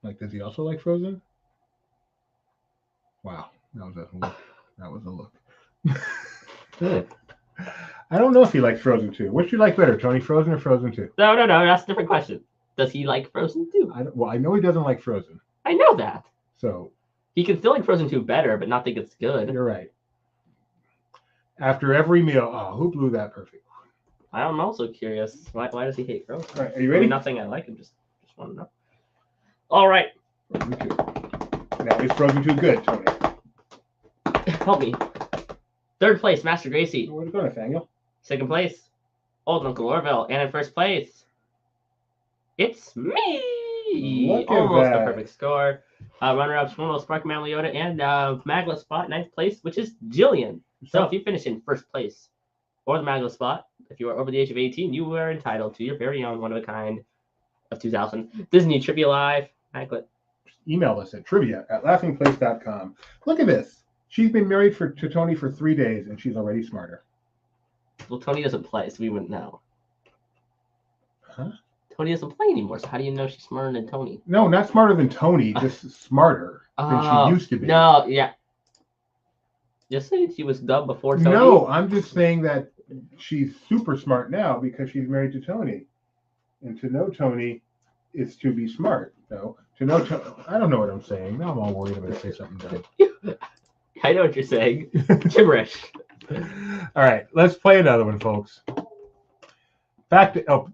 Like, does he also like Frozen? Wow, that was a look. That was a look. I don't know if he likes Frozen 2. Which do you like better, Tony? Frozen or Frozen 2? No. That's a different question. Does he like Frozen 2? I know he doesn't like Frozen. I know that. So he can still like Frozen 2 better, but not think it's good. You're right. After every meal, who blew that perfect? I'm also curious. Why does he hate Frozen? All right, are you ready? Nothing I like him. Just want to know. All right. Frozen 2. Now, is Frozen 2 good, Tony? Help me. Third place, Master Gracie. Where'd it go, Nathaniel? Second place, Old Uncle Orville. And in first place, it's me. Look at Almost that. a perfect score. Runner-ups, one of Spark Man Leota, and Maglet spot, ninth place, which is Jillian. So if you finish in first place or the Maglet spot, if you are over the age of 18, you are entitled to your very own one-of-a-kind of 2000 Disney Trivia Live Maglet. Email us at trivia@laughingplace.com. Look at this. She's been married to Tony for 3 days, and she's already smarter. Well, Tony doesn't play, so we wouldn't know. Huh? Tony doesn't play anymore, so how do you know she's smarter than Tony? No, not smarter than Tony, just smarter than she used to be. No, yeah. Just saying she was dumb before Tony. No, I'm just saying that she's super smart now because she's married to Tony. And to know Tony is to be smart. No, to know I don't know what I'm saying. Now I'm all worried I'm going to say something dumb. I know what you're saying. Gibberish. All right, let's play another one, folks. Back to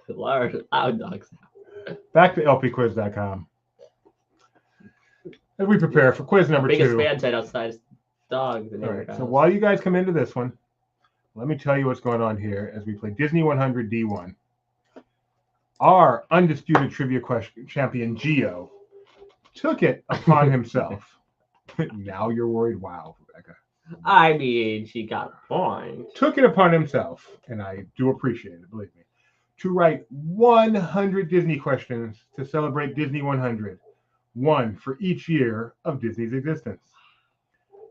Loud dogs. Back to lpquiz.com. As we prepare for quiz number 2. Biggest fan site outside is dogs. All right, so while you guys come into this one, let me tell you what's going on here as we play Disney 100 D1. Our undisputed trivia question champion, Gio, took it upon himself. Now you're worried. Wow, Rebecca. I mean, she got a point. Took it upon himself, and I do appreciate it, believe me, to write 100 Disney questions to celebrate Disney 100, one for each year of Disney's existence.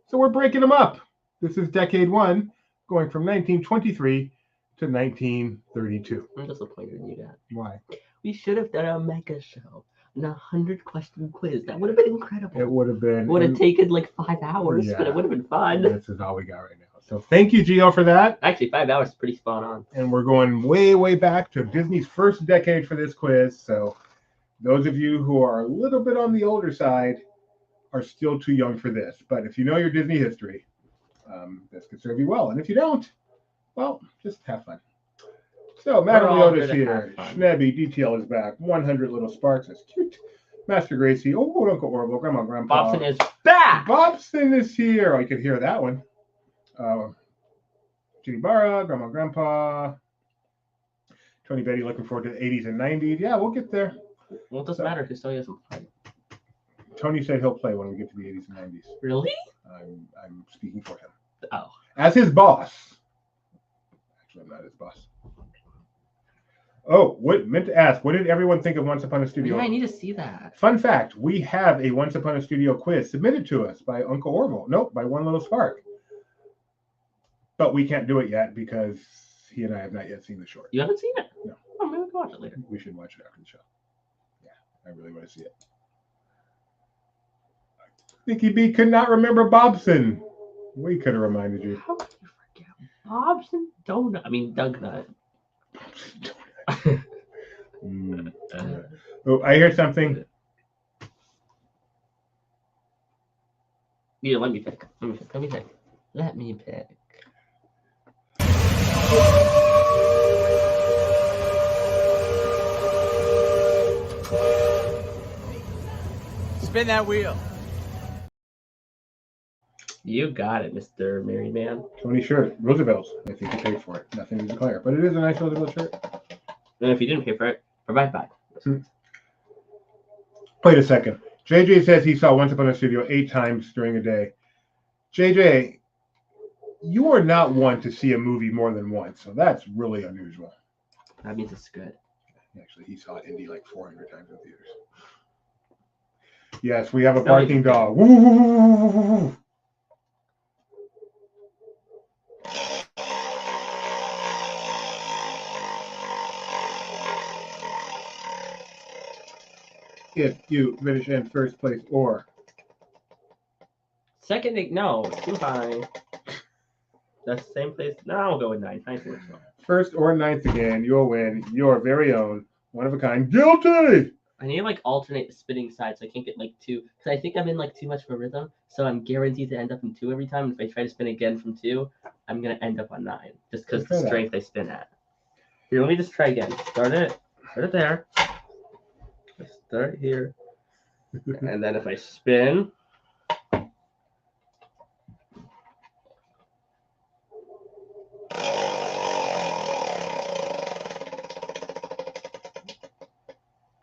So we're breaking them up. This is decade 1, going from 1923 to 1932. I'm disappointed in you, Dad. Why? We should have done a mega show. A 100-question quiz. That would have been incredible. It would have been. It would have taken like 5 hours, Yeah. but it would have been fun. This is all we got right now. So thank you, Gio, for that. Actually, 5 hours is pretty spot on. And we're going way, way back to Disney's first decade for this quiz. So those of you who are a little bit on the older side are still too young for this. But if you know your Disney history, this could serve you well. And if you don't, well, just have fun. So Madame Leota's here. Schnebby, DTL is back. 100 Little Sparks. That's cute. Master Gracie. Oh, Uncle Orville. Grandma, Grandpa. Bobson is back. Bobson is here. Oh, you could hear that one. Ginny Barra, Grandma, Grandpa. Tony Betty looking forward to the 80s and 90s. Yeah, we'll get there. Well, it doesn't matter because Tony doesn't play. Tony said he'll play when we get to the 80s and 90s. Really? I'm speaking for him. Oh. As his boss. Actually, I'm not his boss. Oh, meant to ask, what did everyone think of Once Upon a Studio? Yeah, I need to see that. Fun fact, we have a Once Upon a Studio quiz submitted to us by Uncle Orville. Nope, by One Little Spark. But we can't do it yet because he and I have not yet seen the short. You haven't seen it? No. Oh, maybe we can watch it later. We should watch it after the show. Yeah, I really want to see it. Nicky B could not remember Bobson. We could have reminded you. How could you forget Bobson Donut? I mean, Doug Oh, I hear something. Yeah, let me pick. Let me pick. Spin that wheel. You got it, Mr. Merry Man. Tony shirt, Roosevelt's. I think he paid for it. Nothing to declare, but it is a nice Roosevelt shirt. And if you didn't pay for it, provide back. Wait a second. JJ says he saw Once Upon a Studio 8 times during a day. JJ, you are not one to see a movie more than once, so that's really unusual. That means it's good. Actually, he saw Indy like 400 times in theaters. Yes, we have a barking dog. Woo, woo, woo, woo, woo, woo. If you finish in first place or Second, no, too high. That's the same place. No, I'll go with 9. 9 works well. first or ninth again, you'll win your very own one of a kind guilty. I need to like alternate the spinning side so I can't get like 2. Because I think I'm in like too much of a rhythm. So I'm guaranteed to end up in 2 every time. If I try to spin again from 2, I'm going to end up on 9. Just because the strength I spin at. Here, let me just try again. Start it there. Start here. And then if I spin.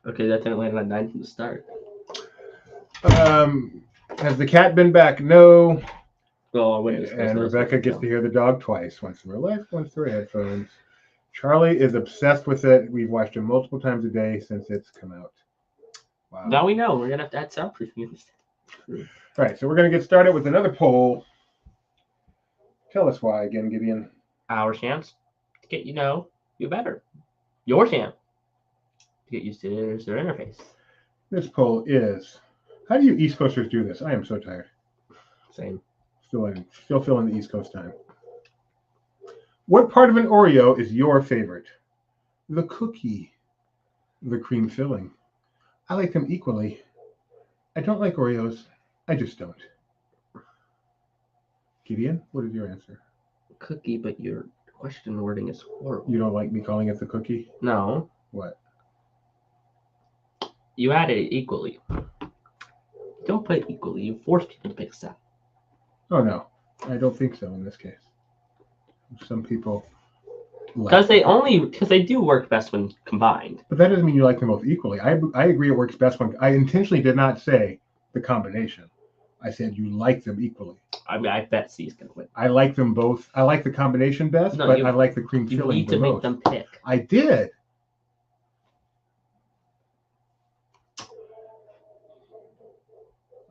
Okay, that didn't land on 9 from the start. Has the cat been back? No. Oh, wait. And Rebecca gets to hear the dog twice. Once in real life, once through headphones. Charlie is obsessed with it. We've watched it multiple times a day since it's come out. Wow. Now we know. We're going to have to add soundproofing. All right, so we're going to get started with another poll. Tell us why again, Gideon. Our chance to get you better. Your chance to get used to their interface. This poll is, how do you East Coasters do this? I am so tired. Same. Still feeling the East Coast time. What part of an Oreo is your favorite? The cookie. The cream filling. I like them equally. I don't like Oreos. I just don't. Gideon, what is your answer? Cookie, but your question wording is horrible. You don't like me calling it the cookie? No. What? You added it equally. Don't put it equally. You force people to pick stuff. Oh, no. I don't think so in this case. Some people because they do work best when combined. But that doesn't mean you like them both equally. I agree it works best when I intentionally did not say the combination. I said you like them equally. I mean, I bet C's gonna win. I like them both. I like the combination best, but I like the cream filling You need to make them pick. I did.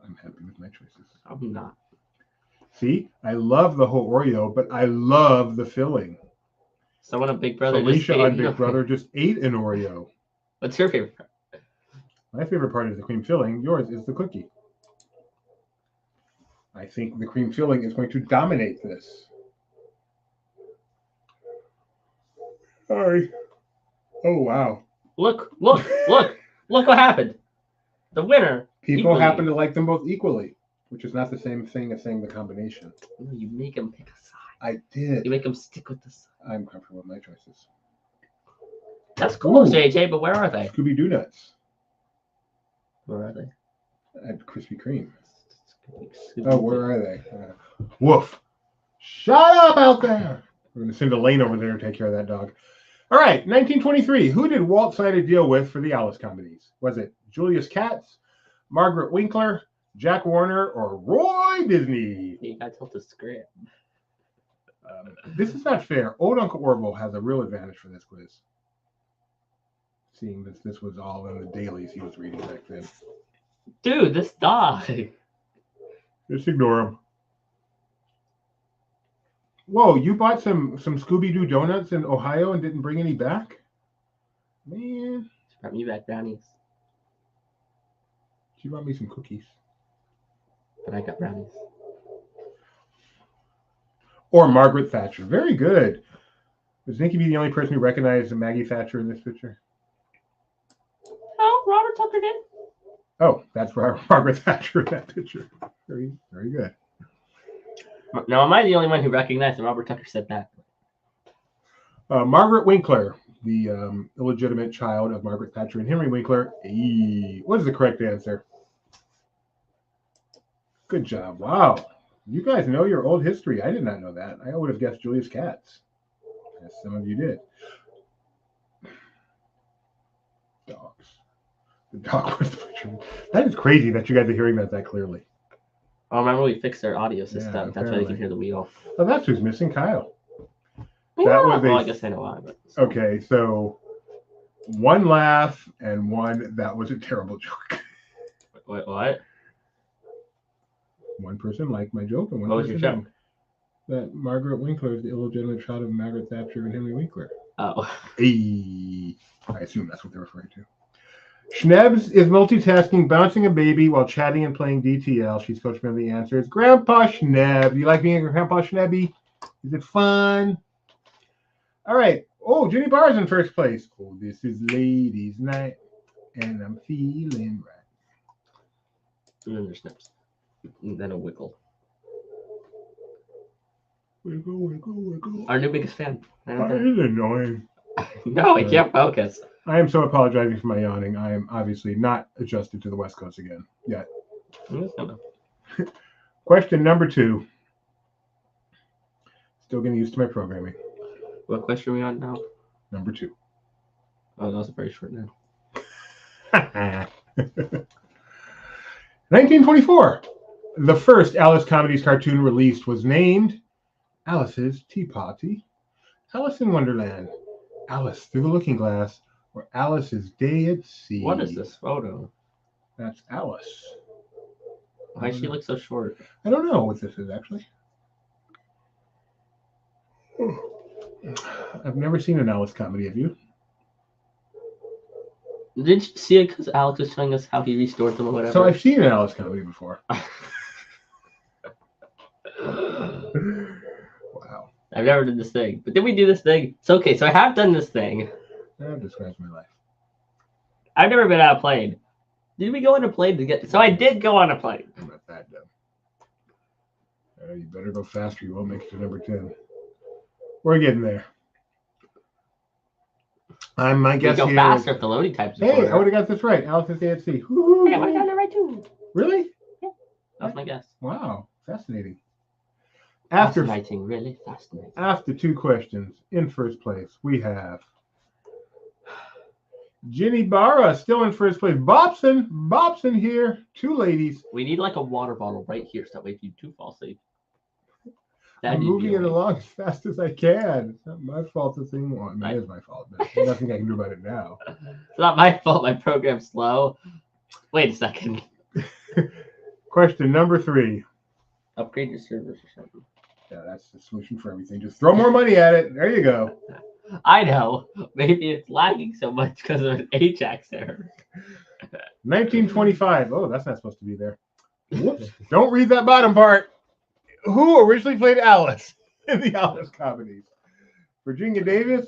I'm happy with my choices. I'm not. See, I love the whole Oreo, but I love the filling. Someone on Big Brother Felicia on Big Brother just ate an Oreo. What's your favorite part? My favorite part is the cream filling. Yours is the cookie. I think the cream filling is going to dominate this. Sorry. Oh, wow. Look what happened. The winner. People happen to like them both equally, which is not the same thing as saying the combination. You make them pick a side. I did. You make them stick with the side. I'm comfortable with my choices. That's cool, Ooh. JJ, but where are they? Scooby-Doo nuts. Where are they? At Krispy Kreme. Scooby-Doo. Oh, where are they? Woof. Shut up out there. We're going to send Elaine over there to take care of that dog. All right, 1923. Who did Walt sign a deal with for the Alice comedies? Was it Julius Katz, Margaret Winkler, Jack Warner, or Roy Disney? You got to tell the script. This is not fair. Old Uncle Orville has a real advantage for this quiz. Seeing that this was all in the dailies he was reading back then. Dude, this dog. Just ignore him. Whoa, you bought some Scooby-Doo donuts in Ohio and didn't bring any back? Man. She brought me back brownies. She brought me some cookies. But I got brownies. Or Margaret Thatcher. Very good. Was Nikki be the only person who recognized Maggie Thatcher in this picture? No, Robert Tucker did. Oh, that's Margaret Thatcher in that picture. Very, very good. Now, am I the only one who recognized that Robert Tucker said that? Margaret Winkler, the illegitimate child of Margaret Thatcher and Henry Winkler. What is the correct answer? Good job. Wow. You guys know your old history. I did not know that. I would have guessed Julius Katz, as some of you did. The dog was the picture. That is crazy that you guys are hearing that clearly. Oh, remember we fixed our audio system. Yeah, That's why you can hear the wheel. Oh, that's who's missing, Kyle. Yeah. Was Well, I guess I know why. But okay, so one laugh and one that was a terrible joke. Wait, what? One person liked my joke and one What was your person joke? didn't. That Margaret Winkler is the illegitimate child of Margaret Thatcher and Henry Winkler. Oh. Hey, I assume that's what they're referring to. Schnebs is multitasking, bouncing a baby while chatting and playing DTL. She's coached me on the answer. It's Grandpa Schneb. You like being a Grandpa Schnebby? Is it fun? All right. Oh, Jenny Barr's in first place. Oh, this is ladies' night, and I'm feeling right. And then there's snips. And then a wiggle. Wiggle, wiggle, wiggle. Our new biggest fan. That is annoying. No, I can't focus. I am so apologizing for my yawning. I am obviously not adjusted to the West Coast again yet. Question number 2. Still getting used to my programming. What question are we on now? Number 2. Oh, that was a very short name. 1924. The first Alice Comedies cartoon released was named Alice's Tea Party, Alice in Wonderland, Alice Through the Looking Glass, or Alice's Day at Sea. What is this photo? That's Alice. Why does she look so short? I don't know what this is, actually. I've never seen an Alice comedy, have you? Did you see it because Alex was showing us how he restored them or whatever? So I've seen an Alice comedy before. Wow. I've never done this thing. But did we do this thing? So, okay, so I have done this thing. That describes my life. I've never been on a plane. Did we go on a plane to get... So I did go on a plane. I'm not that dumb. You better go faster. You won't make it to number 10. We're getting there. My guess we go here faster is, if the loading times. hey, I would have got this right. Alice's Day at Sea. Woo-hoo. Hey, I would have gotten it right too. Really? Yeah. That's my guess. Wow. Fascinating. Fascinating, really fascinating. After 2 questions, in first place, we have Ginny Barra still in first place. Bobson here. 2 ladies. We need like a water bottle right here so that way if you do fall asleep. I'm moving it along as fast as I can. It's not my fault the thing. Well, it is my fault, but there's nothing I can do about it now. It's not my fault my program's slow. Wait a second. Question number 3. Upgrade your servers or something. Yeah, that's the solution for everything. Just throw more money at it. There you go. I know. Maybe it's lagging so much because of an Ajax error. 1925. Oh, that's not supposed to be there. Whoops. Don't read that bottom part. Who originally played Alice in the Alice comedies? Virginia Davis,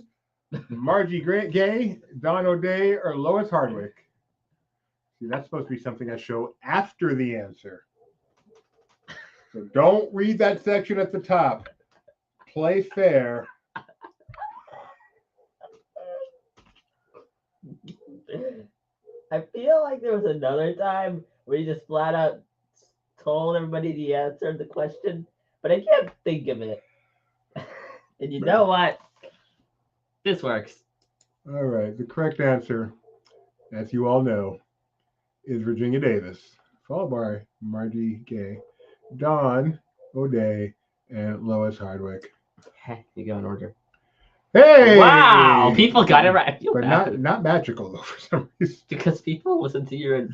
Margie Gay, Dawn O'Day, or Lois Hardwick? See, that's supposed to be something I show after the answer. So don't read that section at the top. Play fair. I feel like there was another time where you just flat out told everybody the answer to the question, but I can't think of it. And you know what? This works. All right. The correct answer, as you all know, is Virginia Davis, followed by Margie Gay, Dawn O'Day, and Lois Hardwick. You go in order. Hey! Wow! People got it right. I feel But bad. not magical, though, for some reason. Because people listen to your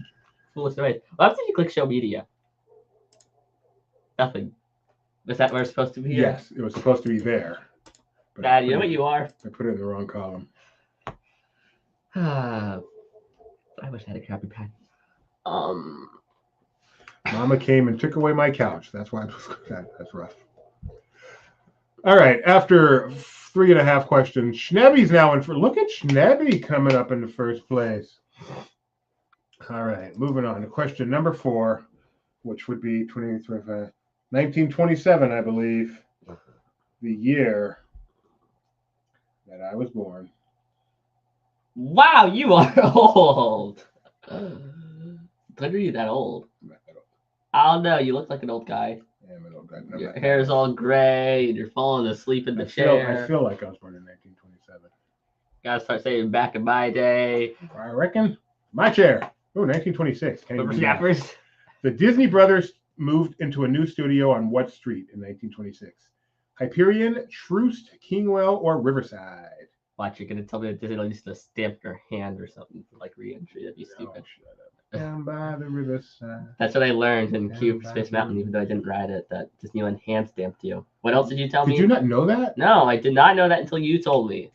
foolish advice. What happens if you click show media? Nothing. Was that where it's supposed to be? Yes, it was supposed to be there. But Dad, you know what you are? I put it in the wrong column. I wish I had a crappy pen. Mama came and took away my couch. That's why that's rough. All right, after 3.5 questions, Schnebby's now in for. Look at Schnebby coming up in the first place. All right, moving on to question number 4, which would be 1927, I believe, the year that I was born. Wow, you are old. When are you that old? I don't know. You look like an old guy. Yeah, I'm an old guy. Your hair's all gray and you're falling asleep in the chair. I feel like I was born in 1927. Gotta start saying back in my day. I reckon. My chair. Oh, 1926. Can't even believe that. Whippersnappers. The Disney brothers moved into a new studio on what street in 1926? Hyperion, Troost, Kingwell, or Riverside? Watch, you're gonna tell me that Disneyland used to stamp your hand or something for like re-entry. That'd be stupid. Oh, shut up. Down by the riverside. That's what I learned in Down Cube by Space the Mountain, even though I didn't ride it. That Disneyland hand stamped you. What else did you tell me? Did you not know that? No, I did not know that until you told me.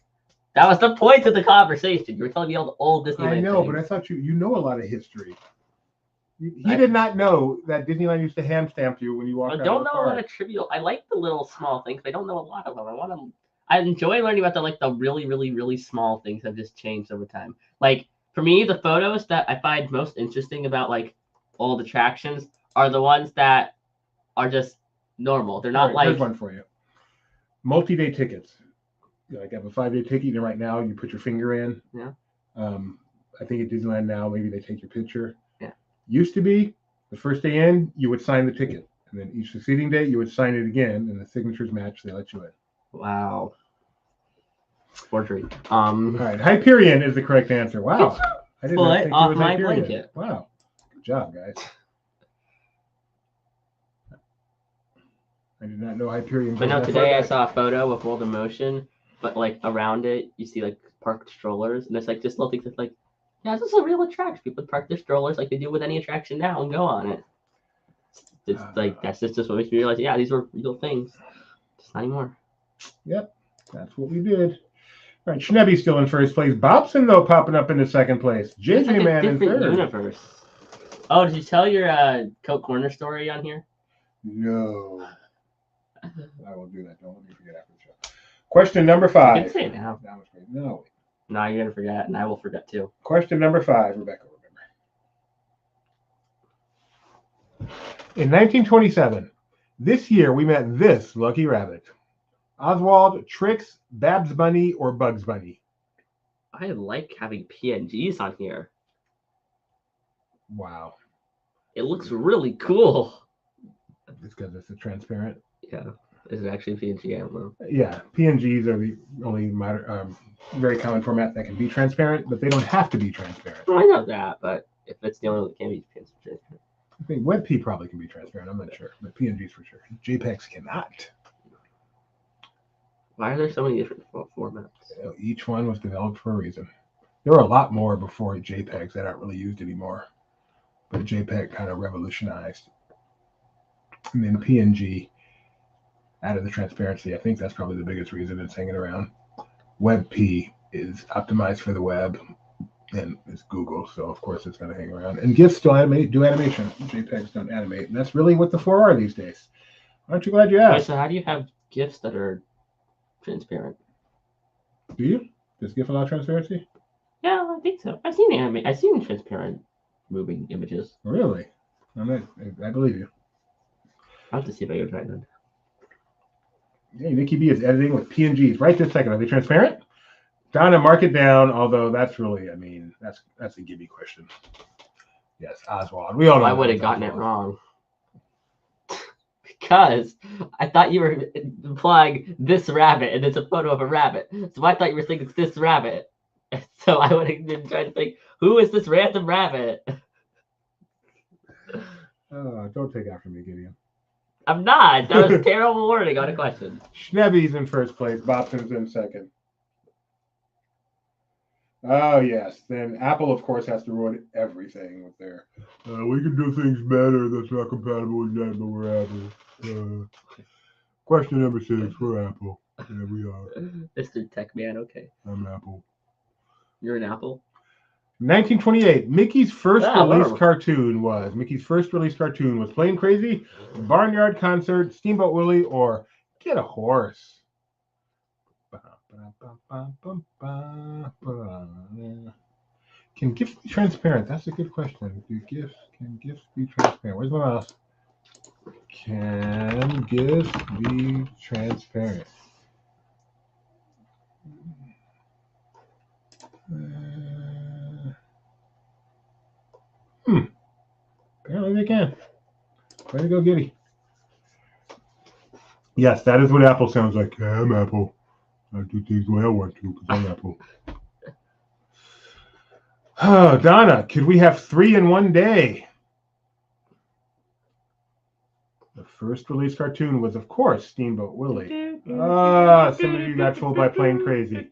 That was the point of the conversation. You were telling me all the old Disneyland I know, things. but I thought you know a lot of history. He did not know that Disneyland used to hand stamp you when you walked I out don't of the know a lot park. of trivial. I like the little small things. But I don't know a lot of them. I enjoy learning about the really, really, really small things that have just changed over time. Like for me, the photos that I find most interesting about like old attractions are the ones that are just normal. They're not All right, here's like one for you. Multi-day tickets. You like have a 5-day ticket, and right now you put your finger in. Yeah. I think at Disneyland now maybe they take your picture. Yeah. Used to be the first day in you would sign the ticket, and then each succeeding day you would sign it again, and the signatures match. They let you in. wow. Forgery. All right, Hyperion is the correct answer. Wow. I did not Foot think it off was my Hyperion. blanket. Wow. Good job, guys. I did not know Hyperion. But no, goes that far today I back. saw a photo of World in Motion, but like around it, you see like parked strollers, and it's like just little things that's like, yeah, this is a real attraction. People park their strollers like they do with any attraction now and go on it. It's like that's just what makes me realize, yeah, these were real things. Just not anymore. Yep, that's what we did. All right, Schnebby's still in first place. Bobson, though, popping up into second place. It's JJ like a Man in different third. universe. Oh, did you tell your Coke Corner story on here? No. I will do that. Don't let me forget after the show. Question number You 5. can say it now. That was great. No. No, you're gonna forget, and I will forget too. Question number 5, Rebecca, remember. In 1927, this year we met this lucky rabbit. Oswald, Trix, Babs Bunny, or Bugs Bunny? I like having PNGs on here. Wow. It looks really cool. It's because it's a transparent. Yeah. Is it actually PNG? I don't know. Yeah, PNGs are the only very common format that can be transparent, but they don't have to be transparent. Well, I know that, but if it's the only one that can be transparent. I think WebP probably can be transparent. I'm not sure, but PNGs for sure. JPEGs cannot. Why are there so many different formats? Each one was developed for a reason. There were a lot more before JPEGs that aren't really used anymore, but JPEG kind of revolutionized. And then PNG added the transparency. I think that's probably the biggest reason it's hanging around. WebP is optimized for the web and it's Google, so of course it's going to hang around. And GIFs still do animation. JPEGs don't animate, and that's really what the 4 are these days. Aren't you glad you Wait, asked? so how do you have GIFs that are transparent? Do you? Does GIF allow transparency? Yeah, I think so. I've seen transparent moving images. Really? I believe you. I'll have to see if I can try that. Hey, Nikki B is editing with PNGs right this second. Are they transparent? Donna, mark it down. Although that's really, that's a Gibby question. Yes, Oswald. We all know. I would have gotten it wrong. Because I thought you were implying this rabbit, and it's a photo of a rabbit. So I thought you were saying it's this rabbit. So I would have been trying to think, who is this random rabbit? Don't take after me, Gideon. I'm not. That was terrible wording on a question. Schnebby's in first place. Bobson's in second. Oh, yes. Then Apple, of course, has to ruin everything with their, we can do things better that's not compatible with that, but we're Apple. Question number 6, we're Apple. Yeah, we are. Mr. Tech Man, okay. I'm Apple. You're an Apple? 1928, Mickey's first released wow. cartoon was Plain Crazy, Barnyard Concert, Steamboat Willie, or Get a Horse. Can gifts be transparent? That's a good question. Can gifts be transparent? Where's my mouse? Can gifts be transparent? Apparently they can. Way to go, Giddy. Yes, that is what Apple sounds like. Yeah, I'm Apple. I do things the way I want to because I'm Apple. Oh, Donna, could we have 3 in one day? The first release cartoon was, of course, Steamboat Willie. Some of you got fooled by Plain Crazy.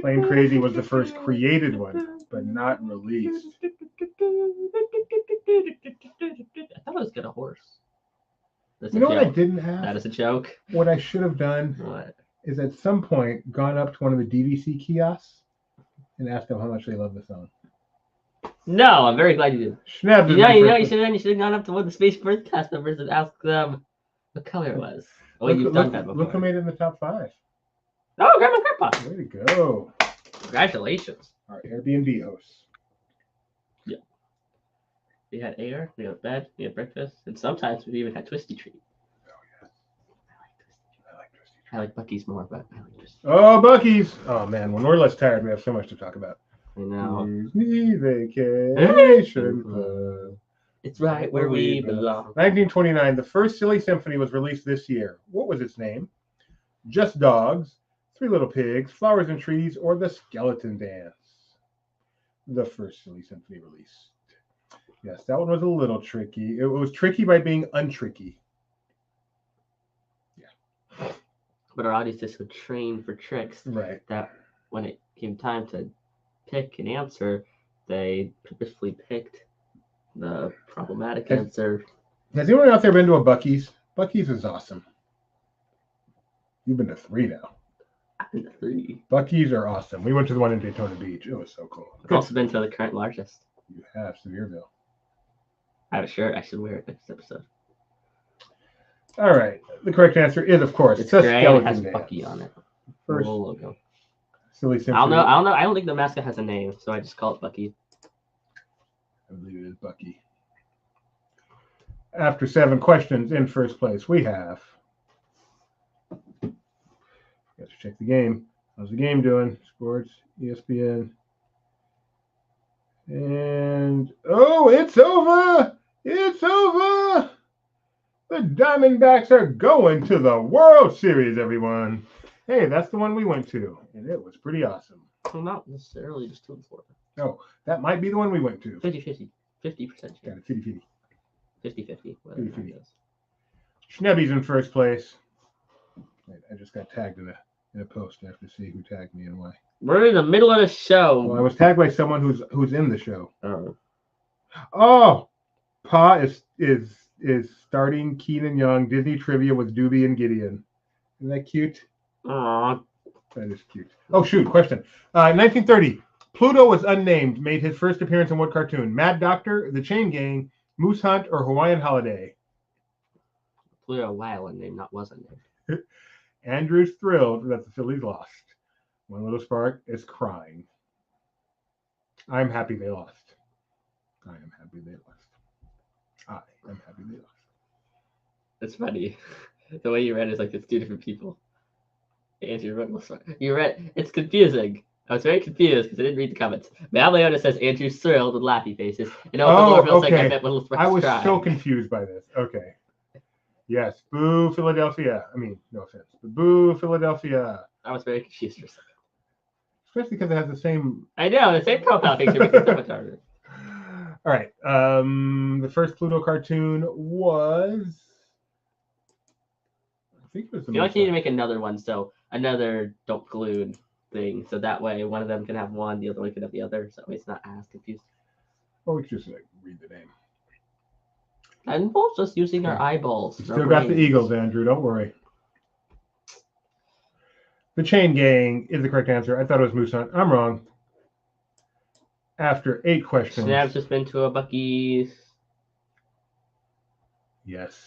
Plain Crazy was the first created one, but not released. I thought I was get a horse. That's You a know what I joke. didn't have? That is a joke. What I should have done What? is at some point gone up to one of the DVC kiosks and asked them how much they love the song. No, I'm very glad you did. Schnabs You is know, the you first should have gone up to one of the Space Birth cast members and asked them what color it was. Oh, one. you've done that before. Look who made it in the top 5. Oh, Grandma and Grandpa. Way to go. Congratulations. Our Airbnb hosts. We had air, we had bed, we had breakfast, and sometimes we even had Twisty Treat. Oh, yes. I like Twisty Treat. I like Bucky's more, but I like Twisty Treat. Oh, Bucky's. Oh, man. When we're less tired, we have so much to talk about. I know. Disney Vacation Club. It's right where we belong. 1929, the first Silly Symphony was released this year. What was its name? Just Dogs, Three Little Pigs, Flowers and Trees, or The Skeleton Dance? The first Silly Symphony released. Yes, that one was a little tricky. It was tricky by being untricky. Yeah. But our audience is so trained for tricks Right. that when it came time to pick an answer, they purposefully picked the problematic answer. Has anyone out there been to a Bucky's? Bucky's is awesome. You've been to 3 now. I've been to 3. Bucky's are awesome. We went to the one in Daytona Beach. It was so cool. I've also been to the current largest. You have Sevierville. I have a shirt. I should wear it next episode. All right. The correct answer is, of course, It's the gray and it Skeleton has Dance. Bucky on it. First Little logo. Silly Symphony. I don't know. I don't think the mascot has a name, so I just call it Bucky. I believe it is Bucky. After 7 questions in first place, we have. Got to check the game. How's the game doing? Sports, ESPN. And oh, it's over! It's over! The Diamondbacks are going to the World Series, everyone. Hey, that's the one we went to, and it was pretty awesome. Well, not necessarily just 2 and 4. Oh, that might be the one we went to. 50-50. 50% Got chance. it, 50-50. 50-50. whether or not 50-50. it goes. Schnebby's in first place. Wait, I just got tagged in a post. I have to see who tagged me and why. We're in the middle of the show. Well, I was tagged by someone who's in the show. Oh. Oh, Pa is starting Keenan Young Disney trivia with Doobie and Gideon. Isn't that cute? Aw. That is cute. Oh shoot! Question. 1930. Pluto was unnamed. Made his first appearance in what cartoon? Mad Doctor, The Chain Gang, Moose Hunt, or Hawaiian Holiday? Pluto a while name, not wasn't named. Andrew's thrilled that the Phillies lost. One Little Spark is crying. I'm happy they lost. I am happy they lost. I am happy they lost. It's funny. The way you read it is like it's 2 different people. Andrew wrote Little Spark. You read. It's confusing. I was very confused because I didn't read the comments. Mal Leona says Andrew's thrilled with laughy faces. And Octoboar feels like I bet Little Spark I was crying. so confused by this. Okay. Yes. Boo, Philadelphia. I mean, no offense. But boo, Philadelphia. I was very confused for a second. Especially because it has the same. I know, the same profile picture makes it so much harder. All right. The first Pluto cartoon was. I think it was. You like need to make another one, so another don't glued thing, so that way one of them can have one, the other one can have the other, so it's not as confused. Or we could just read the name. And both just using our eyeballs. our Still got the brains. Eagles, Andrew. Don't worry. The Chain Gang is the correct answer. I thought it was Moose Hunt. I'm wrong. After 8 questions. Snap's just been to a Bucky's. Yes.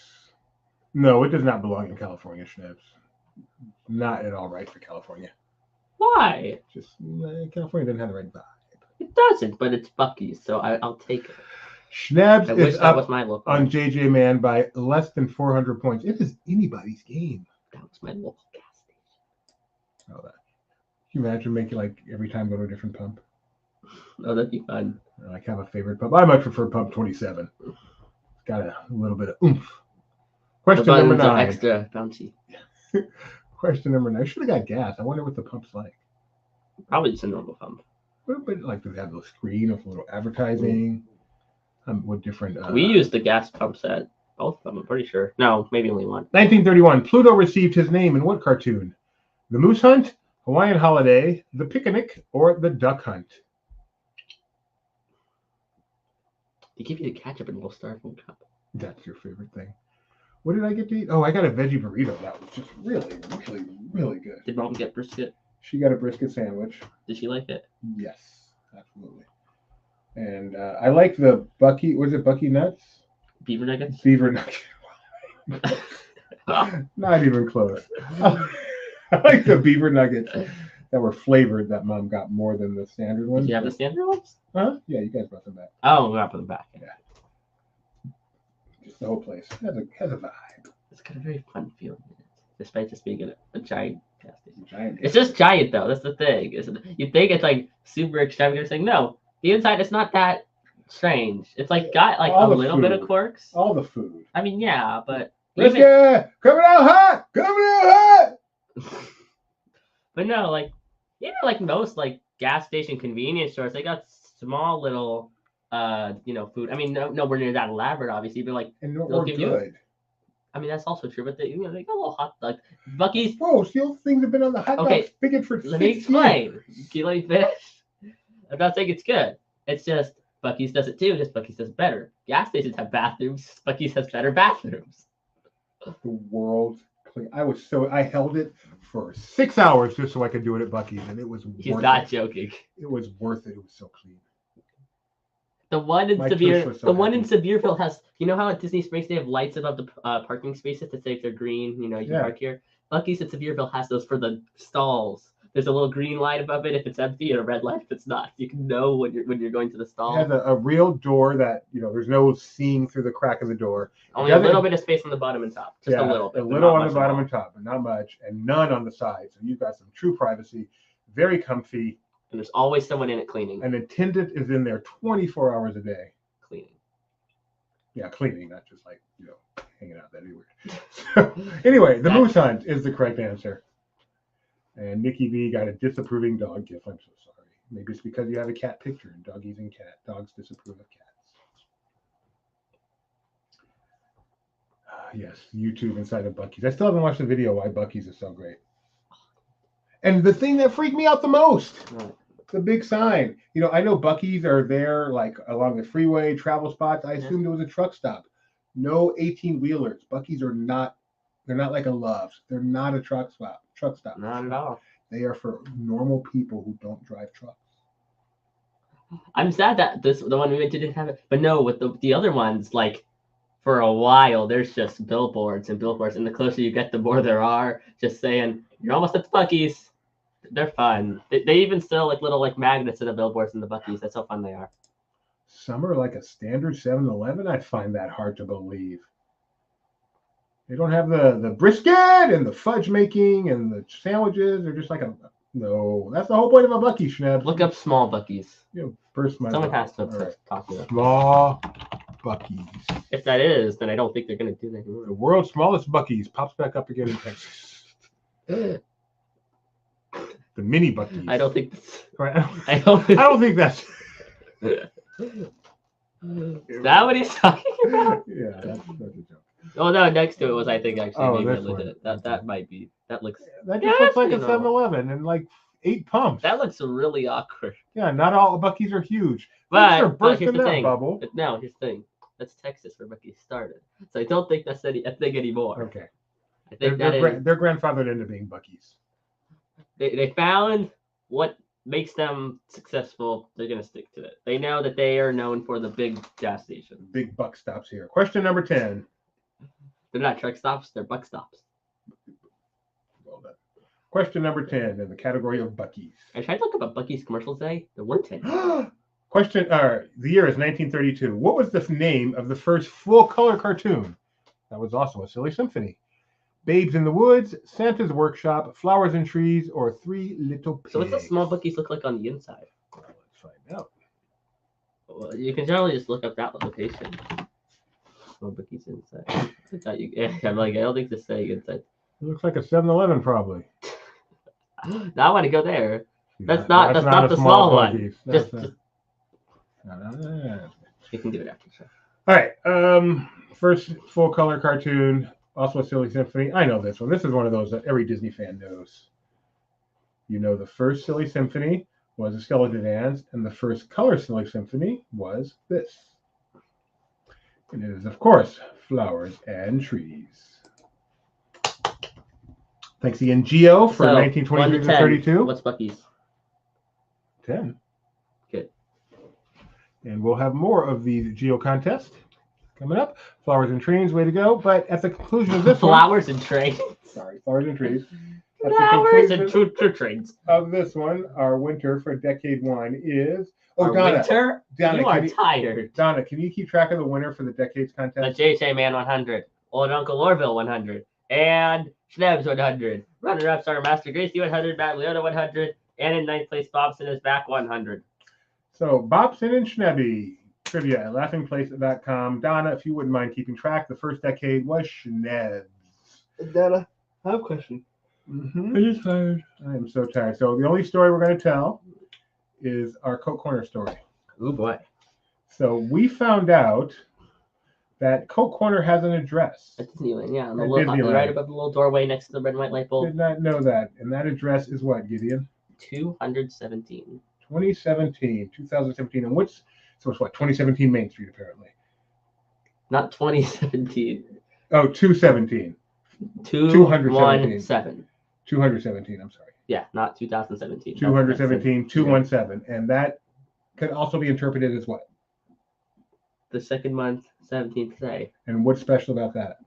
No, it does not belong in California, Schnaps. Not at all right for California. Why? Just California doesn't have the right vibe. It doesn't, but it's Bucky's, so I'll take it. Schnabs I wish is that was up my local. on JJ Man by less than 400 points. It is anybody's game. That was my local gas station. Oh, that. Can you imagine making like every time go to a different pump? Oh, that'd be fun. Or like have a favorite pump. I much prefer pump 27. It's got a little bit of oomph. Question The number buttons are 9. extra bouncy. Question number 9. I should have got gas. I wonder what the pump's like. Probably just a normal pump. But like, does it have the screen with a little advertising? With different. We used the gas pumps at both of them, I'm pretty sure. No, maybe only one. 1931. Pluto received his name in what cartoon? The Moose Hunt, Hawaiian Holiday, The Picnic, or The Duck Hunt? They give you the ketchup in a little styrofoam cup. That's your favorite thing. What did I get to eat? Oh, I got a veggie burrito. That was just really, really, really good. Did Mom get brisket? She got a brisket sandwich. Did she like it? Yes, absolutely. And I like the Bucky. Was it Bucky Nuts? Beaver nuggets? Beaver Nuggets. Not even close. I like the beaver nuggets that were flavored that Mom got more than the standard ones. Did you have the standard ones? Huh? Yeah, you guys brought them back. Oh, we're up in the back. Yeah. Just the whole place has a vibe. It's got a very fun feeling, despite just being a giant gas station. Giant. It's just giant though. That's the thing. You think it's like super extravagant? It's like no, the inside is not that strange. It's like got like All a the little bit of food. quirks. All the food. I mean, yeah, but Brisket! Coming out hot! Coming out hot! but no, like like most like gas station convenience stores, they got small little food. I mean, nowhere near that elaborate, obviously, but like And they'll more give good. I mean, that's also true, but they got a little hot like Bucky's. Bro, those things have been on the hot dog Okay, spigot for Let me 6 explain. years. Can you let me finish? I'm not saying it's good. It's just Bucky's does it too. Just Bucky's does it better. Gas stations have bathrooms. Bucky's has better bathrooms. The world clean. I held it for 6 hours just so I could do it at Bucky's, and it was He's worth not it. joking. It was worth it. It was so clean. The one in My tush was so one in happy. Sevierville has. You know how at Disney Springs they have lights above the parking spaces to say if they're green. You can Yeah. park here. Bucky's at Sevierville has those for the stalls. There's a little green light above it if it's empty and a red light if it's not. You can know when you're going to the It stall. has a real door that there's no seeing through the crack of the door. Only a doesn't- little bit of space on the bottom and top. Just a little bit. A but little not on much the at bottom all. and top, but not much, and none on the side. So you've got some true privacy, very comfy. And there's always someone in it cleaning. An attendant is in there 24 hours a day. Cleaning. Yeah, cleaning, not just like, hanging out. That'd be weird. So, anyway, the Moose Hunt is the correct answer. And Nikki B got a disapproving dog gif. I'm so sorry. Maybe it's because you have a cat picture and doggies and dogs disapprove of cats. Yes, YouTube inside of Bucky's. I still haven't watched the video why Bucky's is so great. And the thing that freaked me out the most, Right. the big sign. I know Bucky's are there like along the freeway, travel spots. I assumed it was a truck stop. No 18-wheelers. Bucky's are not. They're not like a Love's. They're not a truck stop. Not at all. They are for normal people who don't drive trucks. I'm sad that the one we went to didn't have it. But no, with the other ones, like for a while, there's just billboards and billboards. And the closer you get, the more there are. Just saying, you're almost at the Bucky's. They're fun. They even sell like little like magnets to the billboards in the Bucky's. That's how fun they are. Some are like a standard 7-Eleven. I'd find that hard to believe. They don't have the brisket and the fudge making and the sandwiches. They're just like no. That's the whole point of a Bucky, Schneb. Look up small Bucky's. Burst my Someone bubble. has to All right. talk to them. Small Bucky's. If that is, then I don't think they're gonna do that anymore. The world's smallest Bucky's pops back up again in Texas. The mini Bucky's. I don't think. Right. I don't. I don't think that's. Is that what he's talking about? Yeah, that's a joke. Oh no, next to it was I think actually Oh, maybe a this legit. one. That might be. That looks. That Yeah, just looks like a that's pretty 7-Eleven and like 8 pumps. That looks really awkward. Yeah, not all Bucky's are huge. But, They're but here's bursting the that thing. bubble. But no, here's the thing. That's Texas where Bucky started. So I don't think that's a thing anymore. Okay. I think They're grandfathered into being Bucky's. they found what makes them successful. They're gonna stick to it. They know that they are known for the big gas station. Big buck stops here. Question number 10. They're not truck stops. They're buck stops. Well done. Question number 10 in the category of Bucky's. I tried to look up a Bucky's commercial today. There weren't any. Question. The year is 1932. What was the name of the first full-color cartoon? That was also a silly symphony. Babes in the Woods, Santa's Workshop, Flowers and Trees, or Three Little Pigs. So what's the small Bucky's look like on the inside? Well, let's find out. Well, you can generally just look up that location. Small Bucky's inside. I thought I'm like I don't think it's saying inside. It looks like a 7-Eleven probably. Now I want to go there. That's not the small one. piece. Just No. you can do it after. Sure. All right. First full color cartoon, also a Silly Symphony. I know this one. This is one of those that every Disney fan knows. You know, the first Silly Symphony was a skeleton dance, and the first color Silly Symphony was this. And it is, of course, flowers and trees. Thanks again, Geo, for 1923 to 32. What's Bucky's? 10. Good. And we'll have more of the Geo contest coming up. Flowers and trees, way to go. But at the conclusion of this Flowers and trees. Sorry, flowers and trees. At the Flowers and conclusion trees. of this one, our winter for decade one is... Our Donna. winter? Donna, You are tired. Donna, can you keep track of the winner for the decades The contest? JJ Man 100, Old Uncle Orville 100, and Schnebs 100. Runner-ups are Master Gracie 100, Matt Leota 100, and in ninth place, Bobson is back 100. So, Bobson and Schnebby, trivia at laughingplace.com. Donna, if you wouldn't mind keeping track, the first decade was Schnebs. Donna, I have a question. I'm just tired. I am so tired. So, the only story we're going to tell is our Coke Corner story. Oh boy. So, we found out that Coke Corner has an address. At Disneyland, yeah. On the At little, Disneyland. right above the little doorway next to the red and white light bulb. Did not know that. And that address is what, Gideon? 217. 2017. And which, so it's what, 2017 Main Street, apparently. Not 2017. Oh, 217. 217. 217, I'm sorry. Yeah, not 2017. 217, 217. And that could also be interpreted as what? The second month, 17th day. And what's special about that?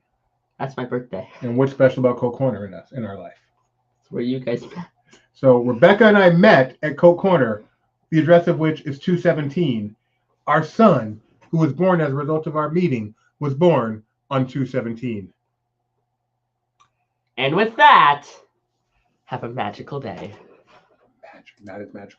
That's my birthday. And what's special about Coke Corner in our life? It's where you guys met. So Rebecca and I met at Coke Corner, the address of which is 217. Our son, who was born as a result of our meeting, was born on 217. And with that, have a magical day. Magic, not as magical.